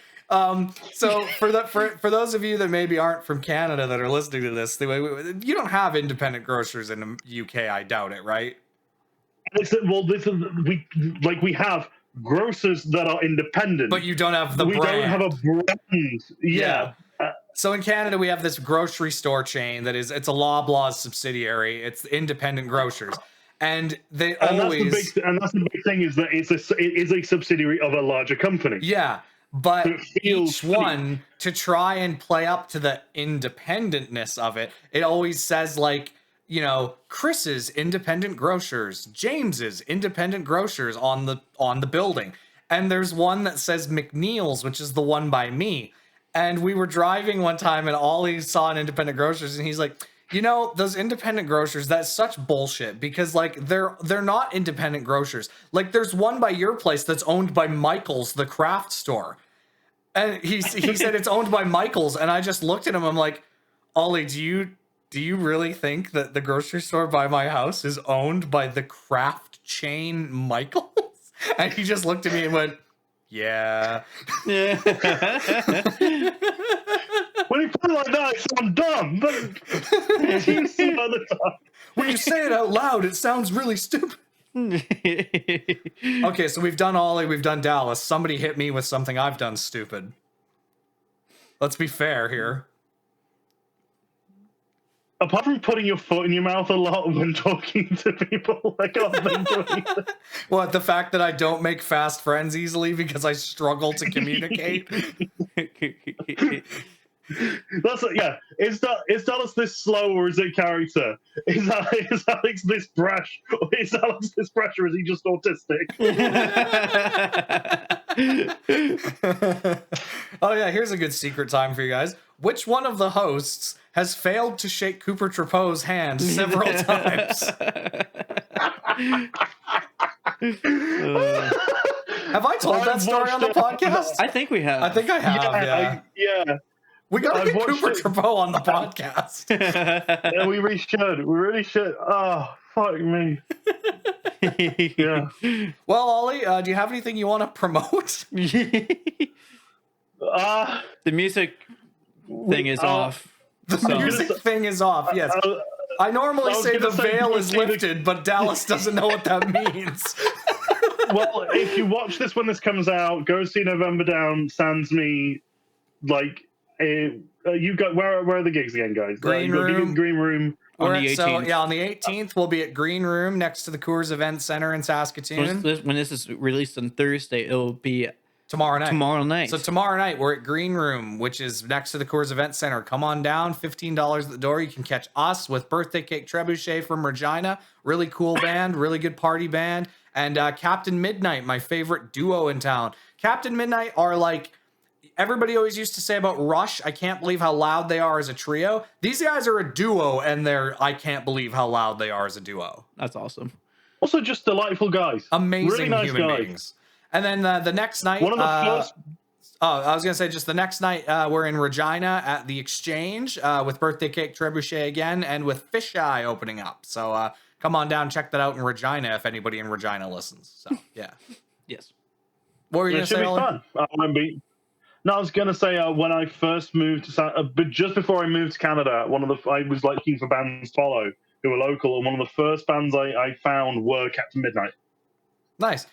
[SPEAKER 2] So for those of you that maybe aren't from Canada that are listening to this, you don't have independent grocers in the UK, I doubt it, right?
[SPEAKER 3] We have grocers that are independent,
[SPEAKER 2] but you don't have the brand.
[SPEAKER 3] We don't have a brand. Yeah.
[SPEAKER 2] So in Canada, we have this grocery store chain that it's a Loblaws subsidiary. It's independent grocers, and they always.
[SPEAKER 3] That's the big thing is that it is a subsidiary of a larger company.
[SPEAKER 2] Yeah. But each one, to try and play up to the independentness of it, it always says like, you know, Chris's independent grocers, James's independent grocers on the building. And there's one that says McNeil's, which is the one by me. And we were driving one time and Ollie saw an independent grocers and he's like, you know, those independent grocers, that's such bullshit because like they're not independent grocers. Like there's one by your place that's owned by Michael's, the craft store. And he said it's owned by Michael's. And I just looked at him. I'm like, Ollie, do you really think that the grocery store by my house is owned by the craft chain Michael's? And he just looked at me and went, yeah.
[SPEAKER 1] Yeah.
[SPEAKER 3] When you put it like that, it sounds dumb. But
[SPEAKER 2] when you say it out loud, it sounds really stupid. Okay, so we've done Ollie, we've done Dallas. Somebody hit me with something I've done stupid. Let's be fair here.
[SPEAKER 3] Apart from putting your foot in your mouth a lot when talking to people, like I've been doing.
[SPEAKER 2] What, the fact that I don't make fast friends easily because I struggle to communicate?
[SPEAKER 3] That's yeah. Is Dallas this slow or is it character? Is Alex this brash or is Alex this brash or is he just autistic?
[SPEAKER 2] Oh yeah, here's a good secret time for you guys. Which one of the hosts has failed to shake Cooper Trapeau's hand several times? Have I told that story on the podcast?
[SPEAKER 1] I think we have.
[SPEAKER 2] I think I have.
[SPEAKER 3] Yeah.
[SPEAKER 2] We gotta get Cooper Trapeau on the podcast.
[SPEAKER 3] Yeah, we really should. We really should. Oh, fuck me. Yeah.
[SPEAKER 2] Well, Ollie, do you have anything you want to promote?
[SPEAKER 1] The music thing is off.
[SPEAKER 2] The music thing is off, yes. I normally say the veil is lifted, but Dallas doesn't know what that means.
[SPEAKER 3] Well, if you watch this when this comes out, go see November Down, Sans Me, like, You got where are the gigs again, guys?
[SPEAKER 2] Green
[SPEAKER 3] You got
[SPEAKER 2] Room.
[SPEAKER 3] gig at Green Room.
[SPEAKER 1] On the 18th.
[SPEAKER 2] So yeah, on the 18th, we'll be at Green Room next to the Coors Event Center in Saskatoon.
[SPEAKER 1] When this is released on Thursday, it'll be
[SPEAKER 2] Tomorrow night.
[SPEAKER 1] tomorrow night.
[SPEAKER 2] So tomorrow night, we're at Green Room, which is next to the Coors Event Center. Come on down, $15 at the door. You can catch us with Birthday Cake Trebuchet from Regina. Really cool band, really good party band. And Captain Midnight, my favorite duo in town. Captain Midnight are like, everybody always used to say about Rush, I can't believe how loud they are as a trio. These guys are a duo, and I can't believe how loud they are as a duo.
[SPEAKER 1] That's awesome.
[SPEAKER 3] Also, just delightful guys.
[SPEAKER 2] Amazing
[SPEAKER 3] really nice
[SPEAKER 2] human
[SPEAKER 3] guys.
[SPEAKER 2] beings. And then the next night,
[SPEAKER 3] One of the first.
[SPEAKER 2] I was going to say just the next night, we're in Regina at the Exchange with Birthday Cake Trebuchet again and with Fisheye opening up. So come on down, check that out in Regina if anybody in Regina listens. So, yeah.
[SPEAKER 1] Yes.
[SPEAKER 2] What were you going
[SPEAKER 3] It
[SPEAKER 2] to
[SPEAKER 3] should
[SPEAKER 2] say,
[SPEAKER 3] be
[SPEAKER 2] Ollie?
[SPEAKER 3] fun. I won't be. No, I was going to say when I first moved to but just before I moved to Canada, I was looking for bands to follow who were local, and one of the first bands I found were Captain Midnight.
[SPEAKER 2] Nice.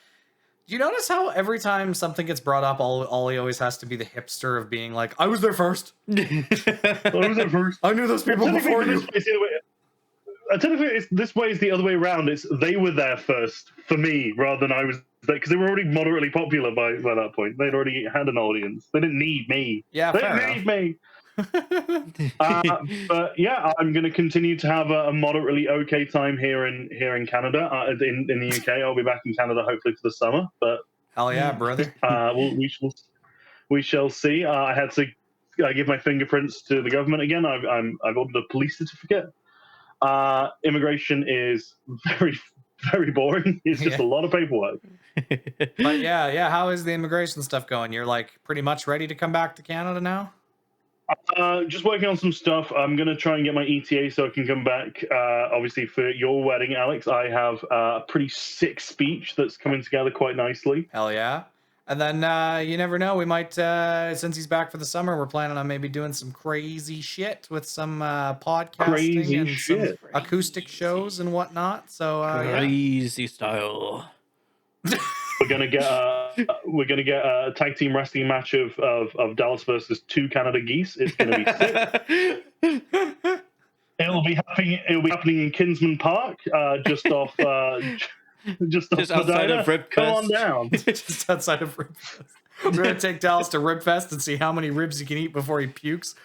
[SPEAKER 2] Do you notice how every time something gets brought up, Ollie always has to be the hipster of being like, I was there first.
[SPEAKER 3] I was there first.
[SPEAKER 2] I knew those people before you.
[SPEAKER 3] This way is the other way around. It's they were there first for me rather than I was there, because they were already moderately popular by that point. They'd already had an audience. They didn't need me.
[SPEAKER 2] Yeah,
[SPEAKER 3] They
[SPEAKER 2] fair
[SPEAKER 3] didn't
[SPEAKER 2] enough.
[SPEAKER 3] need me. But yeah, I'm going to continue to have a moderately okay time here in Canada. In the UK, I'll be back in Canada hopefully for the summer. But
[SPEAKER 2] Hell yeah, brother.
[SPEAKER 3] we shall see. I had to give my fingerprints to the government again. I've ordered a police certificate. Immigration is very, very boring. It's just a lot of paperwork.
[SPEAKER 2] But yeah. How is the immigration stuff going? You're like pretty much ready to come back to Canada now?
[SPEAKER 3] Just working on some stuff. I'm going to try and get my ETA so I can come back. Obviously, for your wedding, Alex, I have a pretty sick speech that's coming together quite nicely.
[SPEAKER 2] Hell yeah. And then you never know. We might, since he's back for the summer, we're planning on maybe doing some crazy shit with some podcasting some acoustic shows and whatnot. So
[SPEAKER 1] crazy style.
[SPEAKER 3] We're gonna get a tag team wrestling match of Dallas versus 2 Canada Geese. It's gonna be sick. It'll be happening in Kinsman Park, just outside
[SPEAKER 1] of Ribfest.
[SPEAKER 3] Come on down.
[SPEAKER 2] just outside of Ribfest. We're gonna take Dallas to Ribfest and see how many ribs he can eat before he pukes.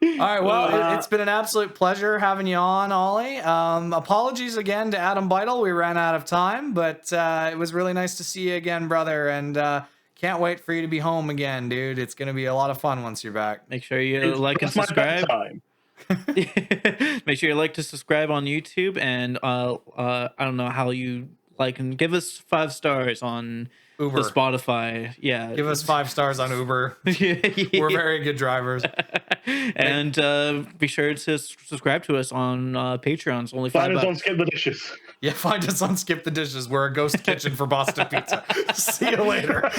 [SPEAKER 2] All right, well, it's been an absolute pleasure having you on, Ollie. Apologies again to Adam Beitel. We ran out of time, but it was really nice to see you again, brother, and can't wait for you to be home again, dude. It's going to be a lot of fun once you're back.
[SPEAKER 1] Make sure you like and subscribe. Make sure you like to subscribe on YouTube, and I don't know how you like, and give us 5 stars on
[SPEAKER 2] Uber.
[SPEAKER 1] the Spotify. Yeah,
[SPEAKER 2] Give us 5 stars on Uber. We're very good drivers.
[SPEAKER 1] And be sure to subscribe to us on Patreon. It's only $5.
[SPEAKER 3] Find us on Skip the Dishes.
[SPEAKER 2] Yeah, find us on Skip the Dishes. We're a ghost kitchen for Boston Pizza. See you later.